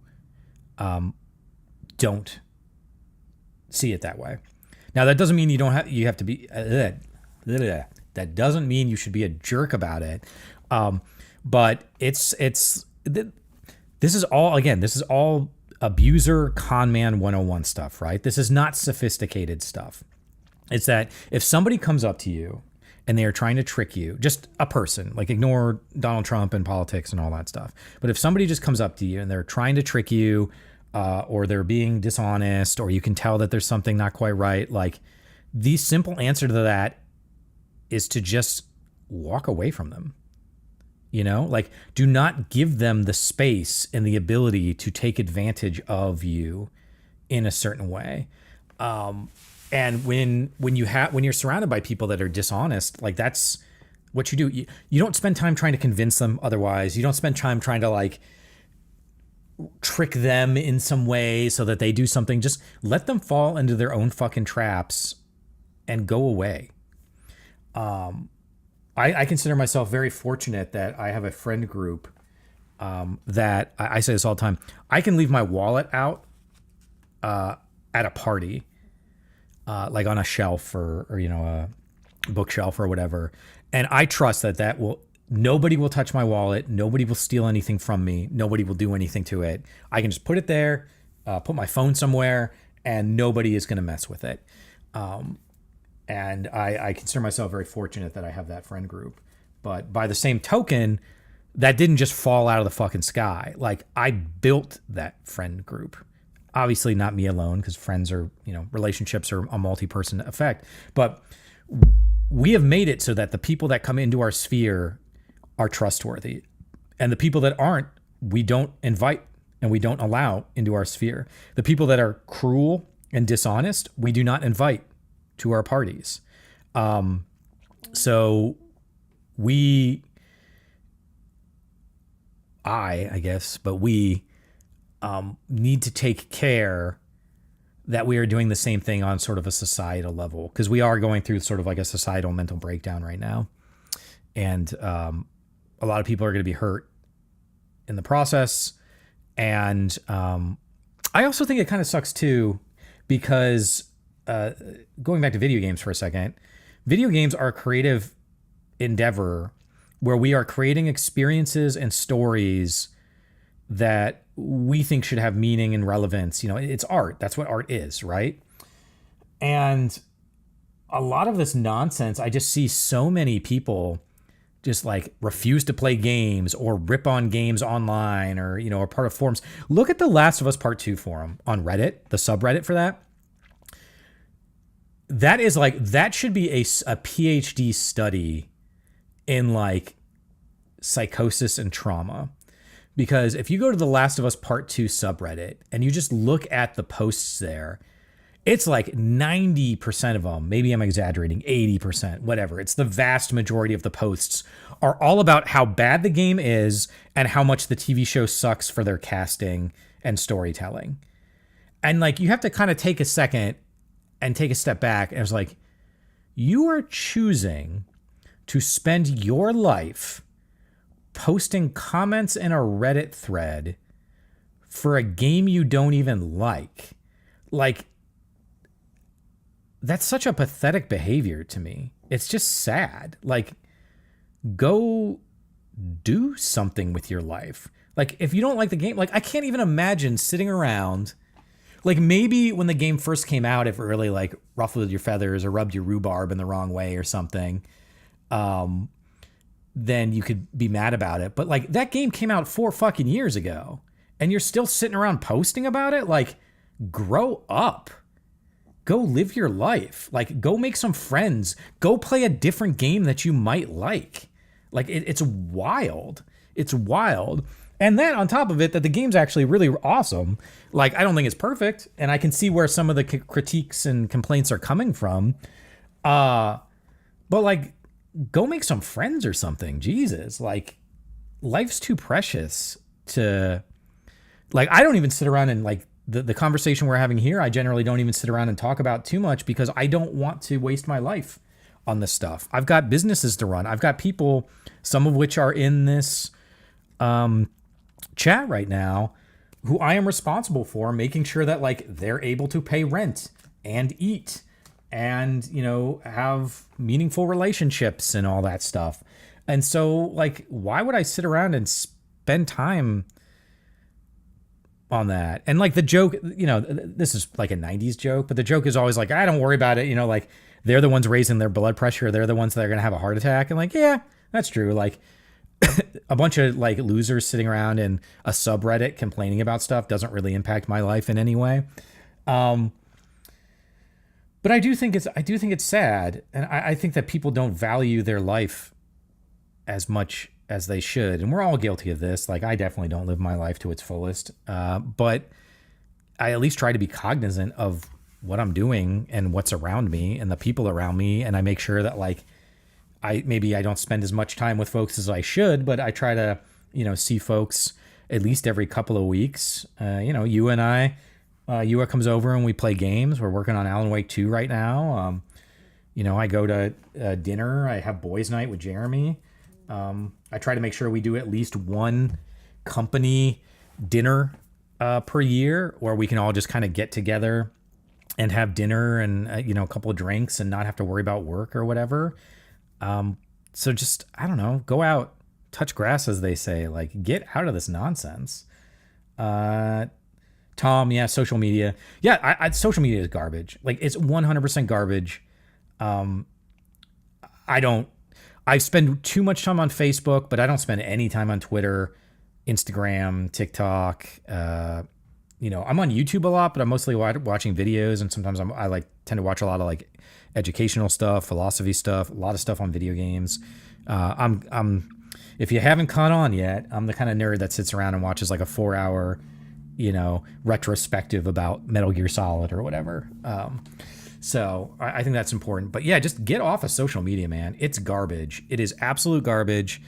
don't see it that way. Now, that doesn't mean you have to be, that doesn't mean you should be a jerk about it. But this is all abuser con man 101 stuff, right? This is not sophisticated stuff. It's that if somebody comes up to you and they are trying to trick you, just a person, like ignore Donald Trump and politics and all that stuff. But if somebody just comes up to you and they're trying to trick you, or they're being dishonest, or you can tell that there's something not quite right, like the simple answer to that is to just walk away from them. Like do not give them the space and the ability to take advantage of you in a certain way. And when you're surrounded by people that are dishonest, like that's what you do. You don't spend time trying to convince them otherwise. You don't spend time trying to like trick them in some way so that they do something. Just let them fall into their own fucking traps and go away. I consider myself very fortunate that I have a friend group that I say this all the time. I can leave my wallet out at a party, like on a shelf or a bookshelf or whatever. And I trust that nobody will touch my wallet. Nobody will steal anything from me. Nobody will do anything to it. I can just put it there, put my phone somewhere, and nobody is going to mess with it. And I consider myself very fortunate that I have that friend group. But by the same token, that didn't just fall out of the fucking sky. Like I built that friend group. Obviously not me alone, because friends are, relationships are a multi-person effect. But we have made it so that the people that come into our sphere are trustworthy. And the people that aren't, we don't invite and we don't allow into our sphere. The people that are cruel and dishonest, we do not invite to our parties. So we need to take care that we are doing the same thing on sort of a societal level, because we are going through sort of like a societal mental breakdown right now. And a lot of people are going to be hurt in the process. And I also think it kind of sucks too, because going back to video games for a second, video games are a creative endeavor where we are creating experiences and stories that we think should have meaning and relevance. It's art. That's what art is, right? And a lot of this nonsense, I just see so many people just like refuse to play games or rip on games online or, are part of forums. Look at the Last of Us Part 2 forum on Reddit, the subreddit for that. That should be a PhD study in like psychosis and trauma. Because if you go to the Last of Us Part 2 subreddit and you just look at the posts there, it's like 90% of them, maybe I'm exaggerating, 80%, whatever. It's the vast majority of the posts are all about how bad the game is and how much the TV show sucks for their casting and storytelling. And like, you have to kind of take a second and take a step back. And it's like, you are choosing to spend your life posting comments in a Reddit thread for a game you don't even like. Like, that's such a pathetic behavior to me. It's just sad. Like, go do something with your life. Like, if you don't like the game, like, I can't even imagine sitting around. Like maybe when the game first came out, if it really like ruffled your feathers or rubbed your rhubarb in the wrong way or something, then you could be mad about it. But like that game came out 4 fucking years ago and you're still sitting around posting about it. Like, grow up, go live your life. Like, go make some friends, go play a different game that you might like. Like it's wild. It's wild. And then on top of it, that the game's actually really awesome. Like, I don't think it's perfect, and I can see where some of the critiques and complaints are coming from. But like, go make some friends or something. Jesus, like, life's too precious to, like, I don't even sit around and like the conversation we're having here. I generally don't even sit around and talk about too much because I don't want to waste my life on this stuff. I've got businesses to run. I've got people, some of which are in this chat right now, who I am responsible for making sure that like they're able to pay rent and eat and, you know, have meaningful relationships and all that stuff. And so like, why would I sit around and spend time on that? And like the joke, you know, this is like a 90s joke, but the joke is always like, I don't worry about it. You know, like they're the ones raising their blood pressure. They're the ones that are going to have a heart attack. And like, yeah, that's true. Like, a bunch of like losers sitting around in a subreddit complaining about stuff doesn't really impact my life in any way. But I do think it's sad. And I think that people don't value their life as much as they should. And we're all guilty of this. Like, I definitely don't live my life to its fullest. But I at least try to be cognizant of what I'm doing and what's around me and the people around me. And I make sure that like, I don't spend as much time with folks as I should, but I try to, you know, see folks at least every couple of weeks. You know, you and I, Yua comes over and we play games. We're working on Alan Wake 2 right now. You know, I go to dinner. I have boys' night with Jeremy. I try to make sure we do at least one company dinner per year where we can all just kind of get together and have dinner and, you know, a couple of drinks and not have to worry about work or whatever. So just, I don't know, go out, touch grass, as they say, like get out of this nonsense. Tom, yeah, social media. Yeah, social media is garbage. Like it's 100% garbage. I spend too much time on Facebook, but I don't spend any time on Twitter, Instagram, TikTok. You know, I'm on YouTube a lot, but I'm mostly watching videos. And sometimes I like tend to watch a lot of like educational stuff, philosophy stuff, a lot of stuff on video games. If you haven't caught on yet, I'm the kind of nerd that sits around and watches like a 4-hour, you know, retrospective about Metal Gear Solid or whatever. So I think that's important. But yeah, just get off of social media, man. It's garbage. It is absolute garbage.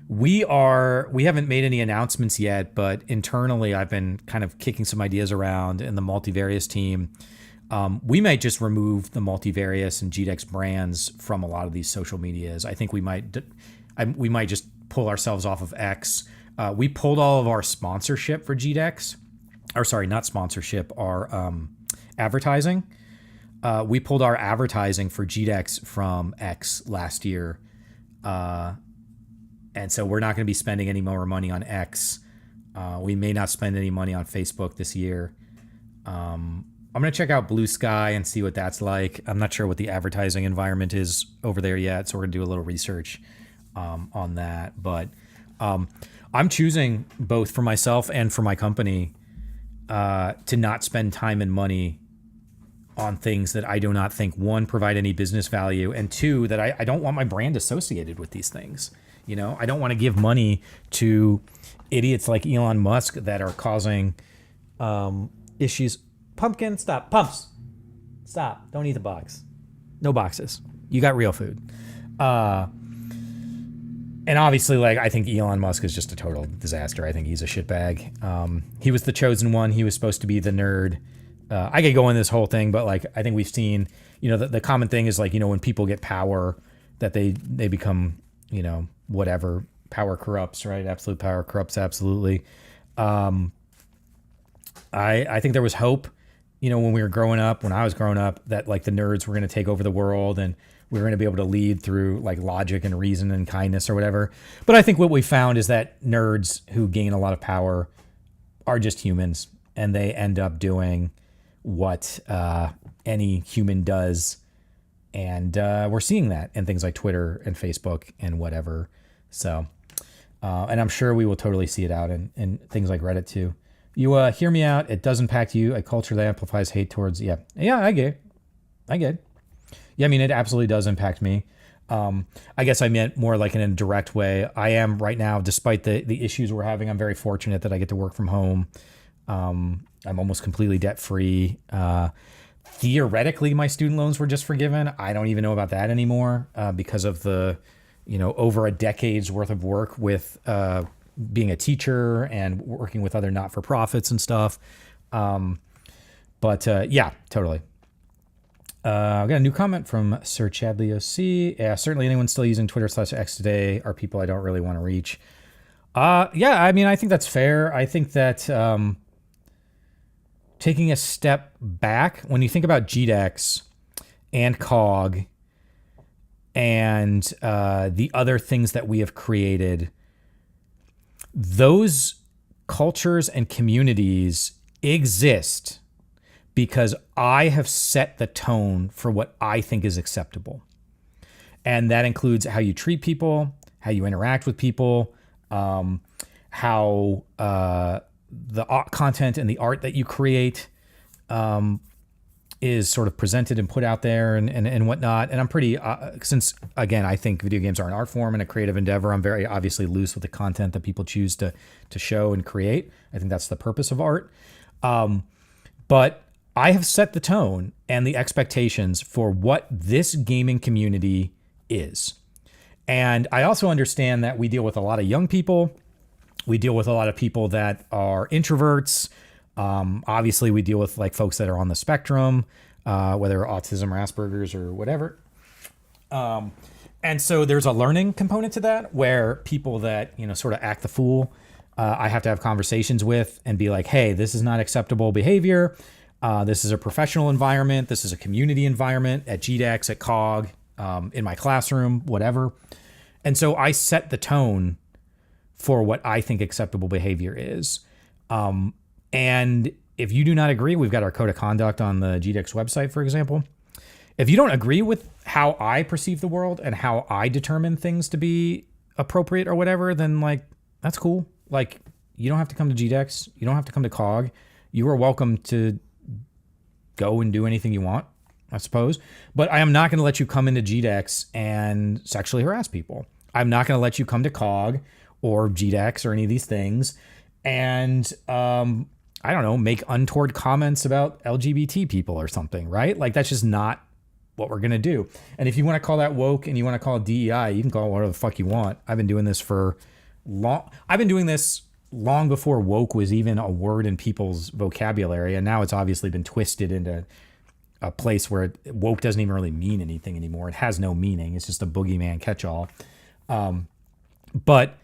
We haven't made any announcements yet, but internally I've been kind of kicking some ideas around in the Multivarious team. We might just remove the Multivarious and GDEX brands from a lot of these social medias. I think we might just pull ourselves off of X. We pulled all of our sponsorship for GDEX, or sorry, not sponsorship, our advertising. We pulled our advertising for GDEX from X last year. And so we're not going to be spending any more money on X. We may not spend any money on Facebook this year. I'm going to check out Blue Sky and see what that's like. I'm not sure what the advertising environment is over there yet, so we're going to do a little research on that. But I'm choosing both for myself and for my company to not spend time and money on things that I do not think, one, provide any business value, and two, that I don't want my brand associated with these things. You know, I don't want to give money to idiots like Elon Musk that are causing issues. Pumpkin, stop. Pumps, stop. Don't eat the box. No boxes. You got real food. And obviously, like, I think Elon Musk is just a total disaster. I think he's a shitbag. He was the chosen one. He was supposed to be the nerd. I could go in this whole thing, but like, I think we've seen, you know, the common thing is like, you know, when people get power, that they become, you know, whatever. Power corrupts, right? Absolute power corrupts. Absolutely. I think there was hope, you know, when I was growing up, that like the nerds were going to take over the world and we were going to be able to lead through like logic and reason and kindness or whatever. But I think what we found is that nerds who gain a lot of power are just humans. and they end up doing what any human does. And we're seeing that in things like Twitter and Facebook and whatever. So, and I'm sure we will totally see it out in things like Reddit too. You hear me out. It does impact you. A culture that amplifies hate towards, yeah, I get it. Yeah, I mean, it absolutely does impact me. I guess I meant more like in a direct way. I am right now, despite the issues we're having, I'm very fortunate that I get to work from home. I'm almost completely debt free. Theoretically, my student loans were just forgiven. I don't even know about that anymore because of the, over a decade's worth of work with being a teacher and working with other not-for-profits and stuff. But yeah, totally. I got a new comment from Sir Chadley OC. Yeah, certainly anyone still using Twitter/X today are people I don't really want to reach. Yeah, I mean, I think that's fair. I think that taking a step back, when you think about GDEX and COG and the other things that we have created, those cultures and communities exist because I have set the tone for what I think is acceptable. And that includes how you treat people, how you interact with people, how the content and the art that you create is sort of presented and put out there and whatnot. And I'm pretty, since, again, I think video games are an art form and a creative endeavor, I'm very obviously loose with the content that people choose to show and create. I think that's the purpose of art. But I have set the tone and the expectations for what this gaming community is. And I also understand that we deal with a lot of young people. We deal with a lot of people that are introverts. Obviously, we deal with like folks that are on the spectrum, whether autism or Asperger's or whatever. And so there's a learning component to that where people that, sort of act the fool, I have to have conversations with and be like, hey, this is not acceptable behavior. This is a professional environment. This is a community environment at GDEX, at COG, in my classroom, whatever. And so I set the tone for what I think acceptable behavior is. And if you do not agree, we've got our code of conduct on the GDEX website, for example. If you don't agree with how I perceive the world and how I determine things to be appropriate or whatever, then like, that's cool. Like, you don't have to come to GDEX. You don't have to come to COG. You are welcome to go and do anything you want, I suppose. But I am not going to let you come into GDEX and sexually harass people. I'm not going to let you come to COG or GDEX or any of these things and, I don't know, make untoward comments about LGBT people or something, right? Like, that's just not what we're going to do. And if you want to call that woke and you want to call it DEI, you can call it whatever the fuck you want. I've been doing this long before woke was even a word in people's vocabulary. And now it's obviously been twisted into a place where woke doesn't even really mean anything anymore. It has no meaning. It's just a boogeyman catch-all. But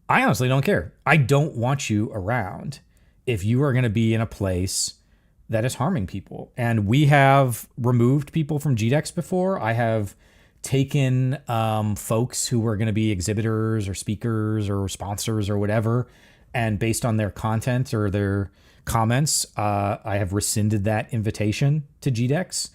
I honestly don't care. I don't want you around if you are going to be in a place that is harming people. And we have removed people from GDEX before. I have taken folks who were going to be exhibitors or speakers or sponsors or whatever, and based on their content or their comments, I have rescinded that invitation to GDEX.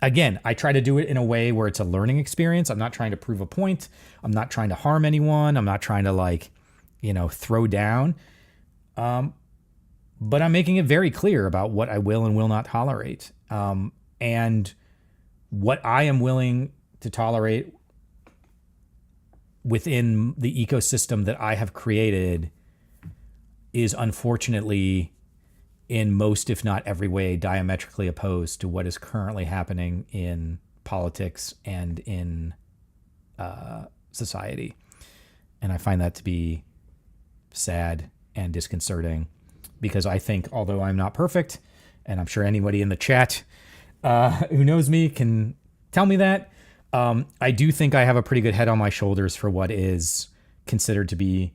Again, I try to do it in a way where it's a learning experience. I'm not trying to prove a point. I'm not trying to harm anyone. I'm not trying to throw down. But I'm making it very clear about what I will and will not tolerate. And what I am willing to tolerate within the ecosystem that I have created is unfortunately, in most, if not every way, diametrically opposed to what is currently happening in politics and in society. And I find that to be sad and disconcerting, because I think, although I'm not perfect, and I'm sure anybody in the chat who knows me can tell me that, I do think I have a pretty good head on my shoulders for what is considered to be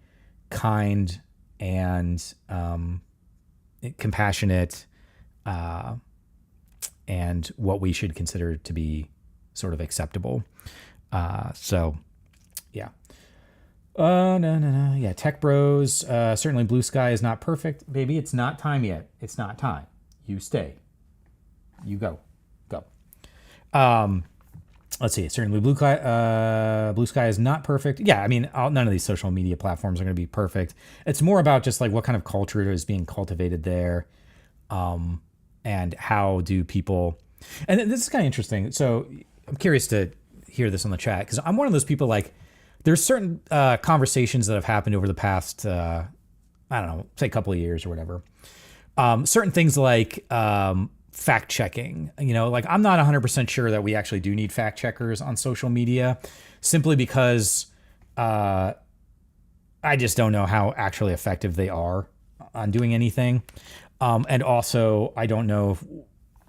kind and compassionate, and what we should consider to be sort of acceptable. So, yeah. No. Yeah, tech bros. Certainly blue sky is not perfect. Baby, it's not time yet. It's not time. You stay. You go. Go. Let's see. Certainly blue sky is not perfect. Yeah, I mean, none of these social media platforms are going to be perfect. It's more about just like what kind of culture is being cultivated there, and how do people. And this is kind of interesting. So I'm curious to hear this on the chat because I'm one of those people like. There's certain conversations that have happened over the past, I don't know, say a couple of years or whatever. Certain things like fact checking, like I'm not 100% sure that we actually do need fact checkers on social media simply because I just don't know how actually effective they are on doing anything. And also, I don't know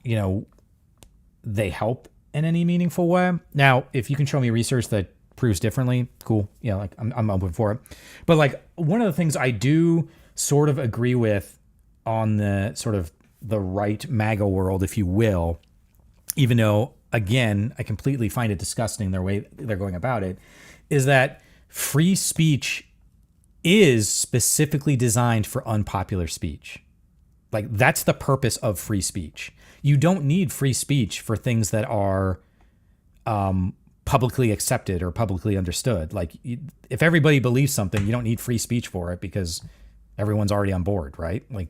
if, they help in any meaningful way. Now, if you can show me research that proves differently, cool. Like I'm open for it. But like one of the things I do sort of agree with on the sort of the right MAGA world, if you will, even though again, I completely find it disgusting their way they're going about it, is that free speech is specifically designed for unpopular speech. Like that's the purpose of free speech. You don't need free speech for things that are, publicly accepted or publicly understood. Like if everybody believes something, you don't need free speech for it because everyone's already on board, right? Like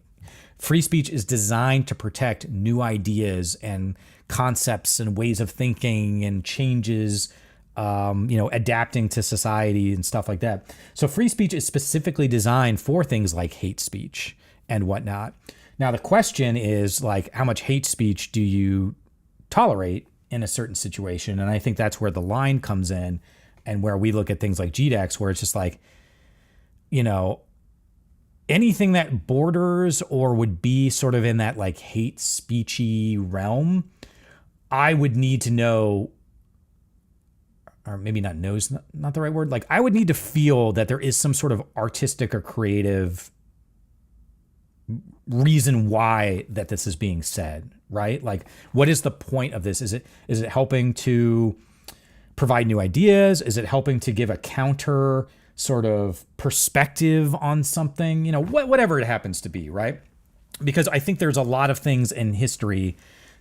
free speech is designed to protect new ideas and concepts and ways of thinking and changes, adapting to society and stuff like that. So free speech is specifically designed for things like hate speech and whatnot. Now the question is like, how much hate speech do you tolerate in a certain situation? And I think that's where the line comes in and where we look at things like GDEX, where it's just like, anything that borders or would be sort of in that like hate speechy realm, I would need to know, or maybe not know is not the right word. Like I would need to feel that there is some sort of artistic or creative reason why that this is being said, right? Like what is the point of this? Is it helping to provide new ideas? Is it helping to give a counter sort of perspective on something, whatever it happens to be, right? Because I think there's a lot of things in history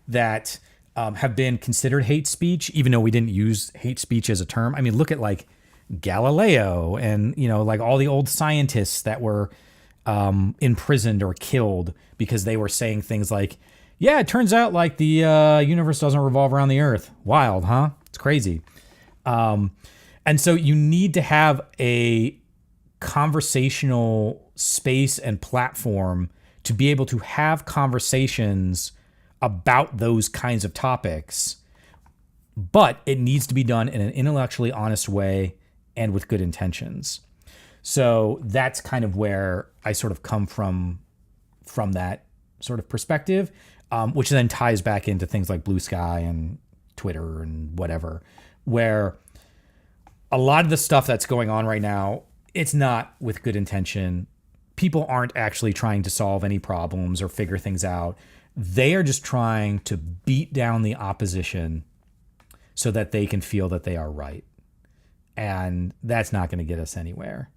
that have been considered hate speech, even though we didn't use hate speech as a term. I mean, look at like Galileo and, like all the old scientists that were imprisoned or killed because they were saying things like, yeah, it turns out like the universe doesn't revolve around the earth. Wild, huh? It's crazy. And so you need to have a conversational space and platform to be able to have conversations about those kinds of topics, but it needs to be done in an intellectually honest way and with good intentions. So that's kind of where I sort of come from that sort of perspective, which then ties back into things like Blue Sky and Twitter and whatever, where a lot of the stuff that's going on right now, it's not with good intention. People aren't actually trying to solve any problems or figure things out. They are just trying to beat down the opposition so that they can feel that they are right. And that's not going to get us anywhere,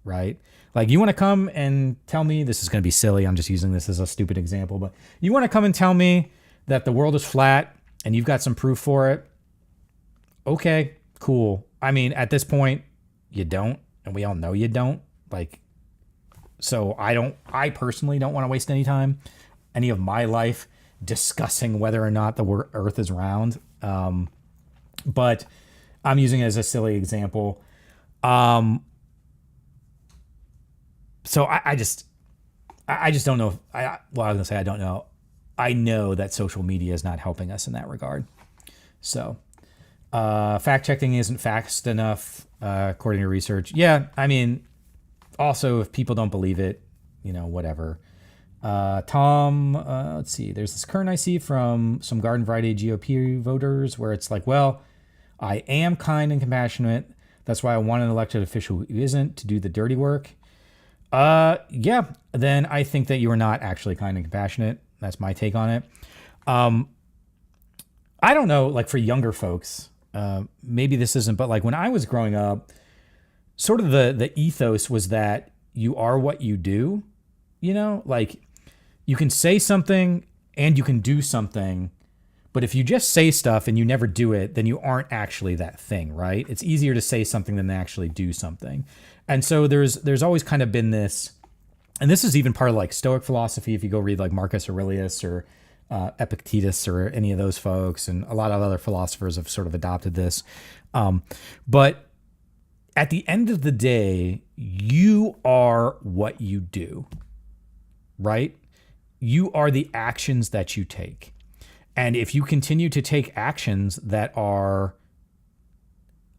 right? Like you want to come and tell me, this is going to be silly, I'm just using this as a stupid example, but you want to come and tell me that the world is flat and you've got some proof for it. Okay, cool. I mean, at this point, you don't, and we all know you don't. Like, so I personally don't want to waste any time, any of my life discussing whether or not the earth is round. But I'm using it as a silly example. So I just don't know. I was going to say, I don't know. I know that social media is not helping us in that regard. So, fact checking isn't fast enough, according to research. Yeah. I mean, also if people don't believe it, whatever. Tom, let's see, there's this current I see from some Garden Variety GOP voters where it's like, well, I am kind and compassionate. That's why I want an elected official who isn't to do the dirty work. Yeah, then I think that you are not actually kind and compassionate. That's my take on it. I don't know, like for younger folks, maybe this isn't, but like when I was growing up, sort of the ethos was that you are what you do, like you can say something and you can do something, but if you just say stuff and you never do it, then you aren't actually that thing, right? It's easier to say something than to actually do something. And so there's always kind of been this, and this is even part of like Stoic philosophy. If you go read like Marcus Aurelius or Epictetus or any of those folks, and a lot of other philosophers have sort of adopted this. But at the end of the day, you are what you do, right? You are the actions that you take. And if you continue to take actions that are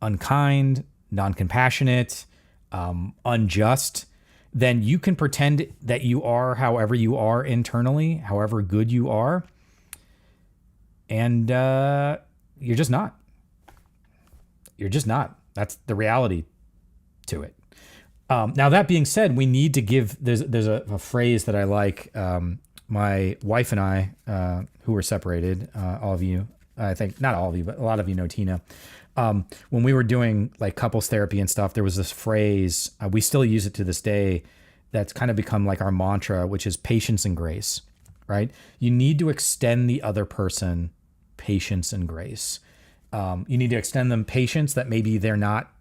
unkind, non-compassionate, unjust, then you can pretend that you are however you are internally, however good you are, and you're just not. You're just not. That's the reality to it. Now, that being said, we need to give, there's a phrase that I like. My wife and I, who were separated, all of you, I think, not all of you, but a lot of you know Tina. When we were doing like couples therapy and stuff, there was this phrase, we still use it to this day, that's kind of become like our mantra, which is patience and grace, right? You need to extend the other person patience and grace. You need to extend them patience that maybe they're not,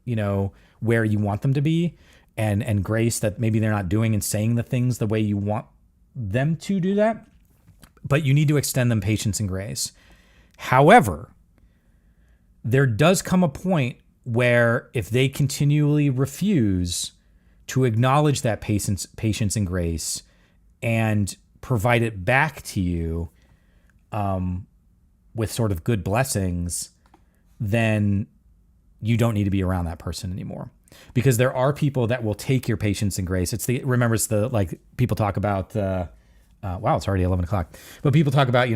where you want them to be, and grace that maybe they're not doing and saying the things the way you want them to do that. But you need to extend them patience and grace. However, there does come a point where if they continually refuse to acknowledge that patience and grace and provide it back to you with sort of good blessings, then you don't need to be around that person anymore. Because there are people that will take your patience and grace. It's like people talk about, wow, it's already 11 o'clock. But people talk about,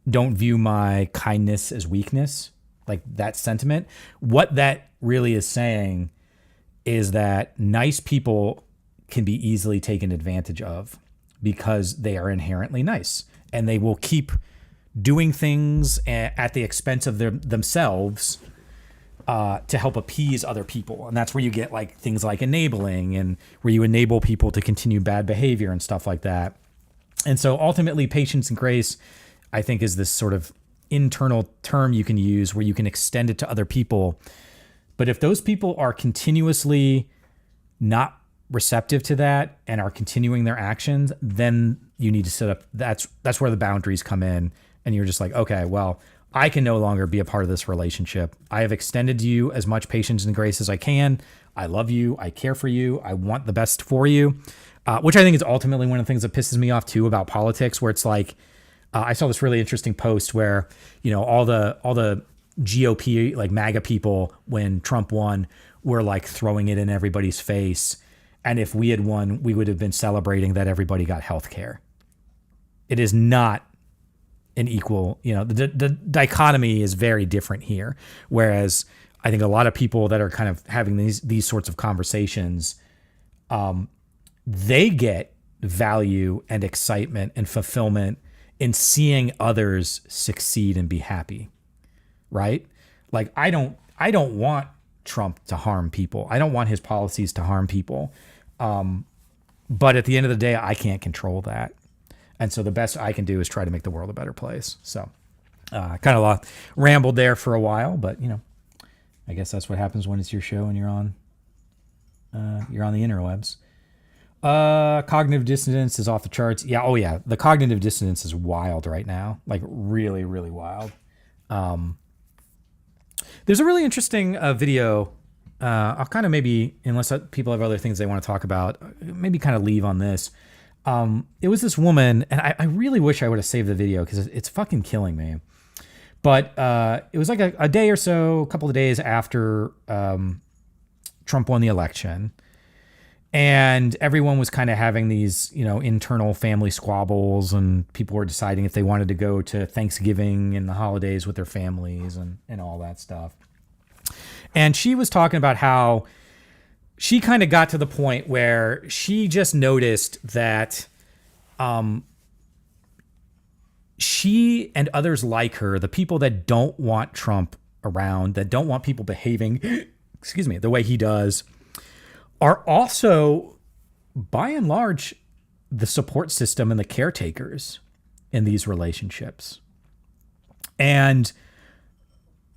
don't view my kindness as weakness, like that sentiment. What that really is saying is that nice people can be easily taken advantage of because they are inherently nice, and they will keep doing things at the expense of themselves to help appease other people. And that's where you get like things like enabling, and where you enable people to continue bad behavior and stuff like that. And so ultimately, patience and grace, I think, is this sort of internal term you can use where you can extend it to other people. But if those people are continuously not receptive to that and are continuing their actions, then you need to set up, that's where the boundaries come in. And you're just like, okay, well, I can no longer be a part of this relationship. I have extended to you as much patience and grace as I can. I love you. I care for you. I want the best for you, which I think is ultimately one of the things that pisses me off too about politics, where it's like, I saw this really interesting post where, all the GOP, like MAGA people, when Trump won, were like throwing it in everybody's face. And if we had won, we would have been celebrating that everybody got health care. It is not an equal, the dichotomy is very different here. Whereas I think a lot of people that are kind of having these sorts of conversations, they get value and excitement and fulfillment in seeing others succeed and be happy, right? Like I don't want Trump to harm people. I don't want his policies to harm people. But at the end of the day, I can't control that. And so the best I can do is try to make the world a better place. So kind of rambled there for a while, but I guess that's what happens when it's your show and you're on the interwebs. Cognitive dissonance is off the charts. Yeah. Oh yeah. The cognitive dissonance is wild right now. Like really, really wild. There's a really interesting video. I'll kind of maybe, unless people have other things they want to talk about, maybe kind of leave on this. It was this woman, and I really wish I would have saved the video because it's fucking killing me. But it was like a day or so, a couple of days after Trump won the election. And everyone was kind of having these, internal family squabbles, and people were deciding if they wanted to go to Thanksgiving and the holidays with their families and all that stuff. And she was talking about how she kind of got to the point where she just noticed that she and others like her, the people that don't want Trump around, that don't want people behaving the way he does, are also, by and large, the support system and the caretakers in these relationships. And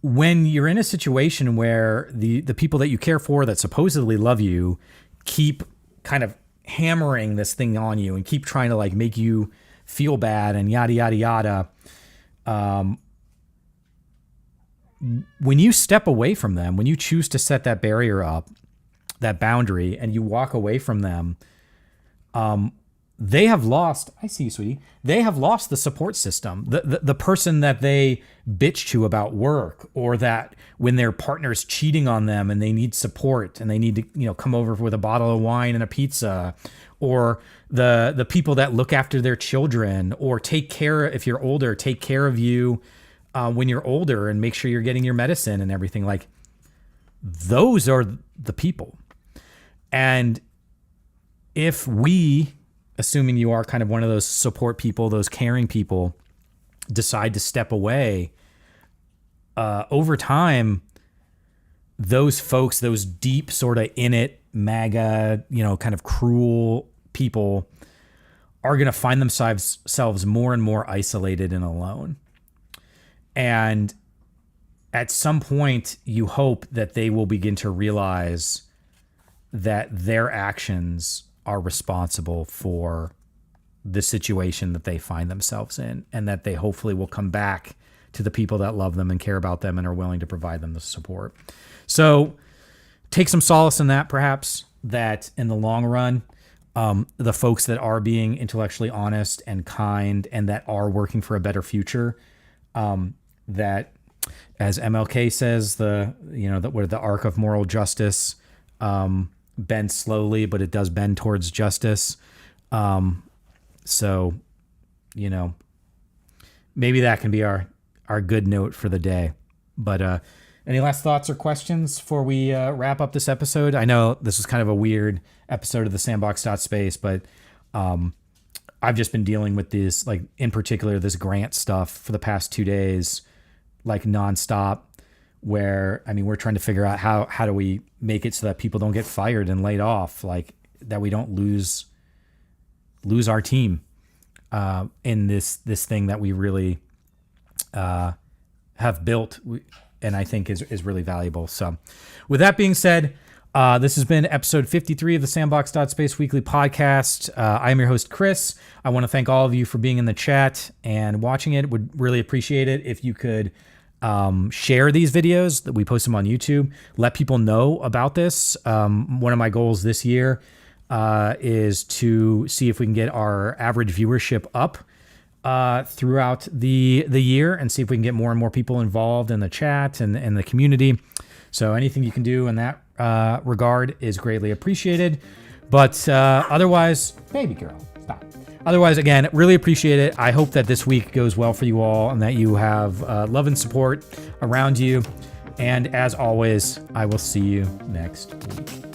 when you're in a situation where the people that you care for that supposedly love you keep kind of hammering this thing on you and keep trying to like make you feel bad and yada, yada, yada. When you step away from them, when you choose to set that barrier up, that boundary, and you walk away from them, they have lost, I see you, sweetie. They have lost the support system, the person that they bitch to about work, or that when their partner's cheating on them and they need support and they need to, come over with a bottle of wine and a pizza, or the people that look after their children, or take care, if you're older, take care of you when you're older and make sure you're getting your medicine and everything. Like, those are the people. And if we, assuming you are kind of one of those support people, those caring people, decide to step away, over time, those folks, those deep sort of in it, MAGA, kind of cruel people, are going to find themselves more and more isolated and alone. And at some point, you hope that they will begin to realize that their actions are responsible for the situation that they find themselves in, and that they hopefully will come back to the people that love them and care about them and are willing to provide them the support. So take some solace in that, perhaps, that in the long run, the folks that are being intellectually honest and kind and that are working for a better future, that, as MLK says, where the arc of moral justice bends slowly, but it does bend towards justice. So, maybe that can be our good note for the day. But any last thoughts or questions before we wrap up this episode? I know this was kind of a weird episode of the Sandbox.Space, but I've just been dealing with this, like, in particular, this grant stuff for the past 2 days, like nonstop, where, we're trying to figure out how do we make it so that people don't get fired and laid off, like that we don't lose our team in this thing that we really have built, and I think is really valuable. So with that being said, this has been episode 53 of the Sandbox.Space weekly podcast. I am your host, Chris. I want to thank all of you for being in the chat and watching it. Would really appreciate it if you could share these videos, that we post them on YouTube. Let people know about this. One of my goals this year is to see if we can get our average viewership up throughout the year, and see if we can get more and more people involved in the chat and the community. So anything you can do in that regard is greatly appreciated. But otherwise, baby girl, stop. Otherwise, again, really appreciate it. I hope that this week goes well for you all and that you have love and support around you. And as always, I will see you next week.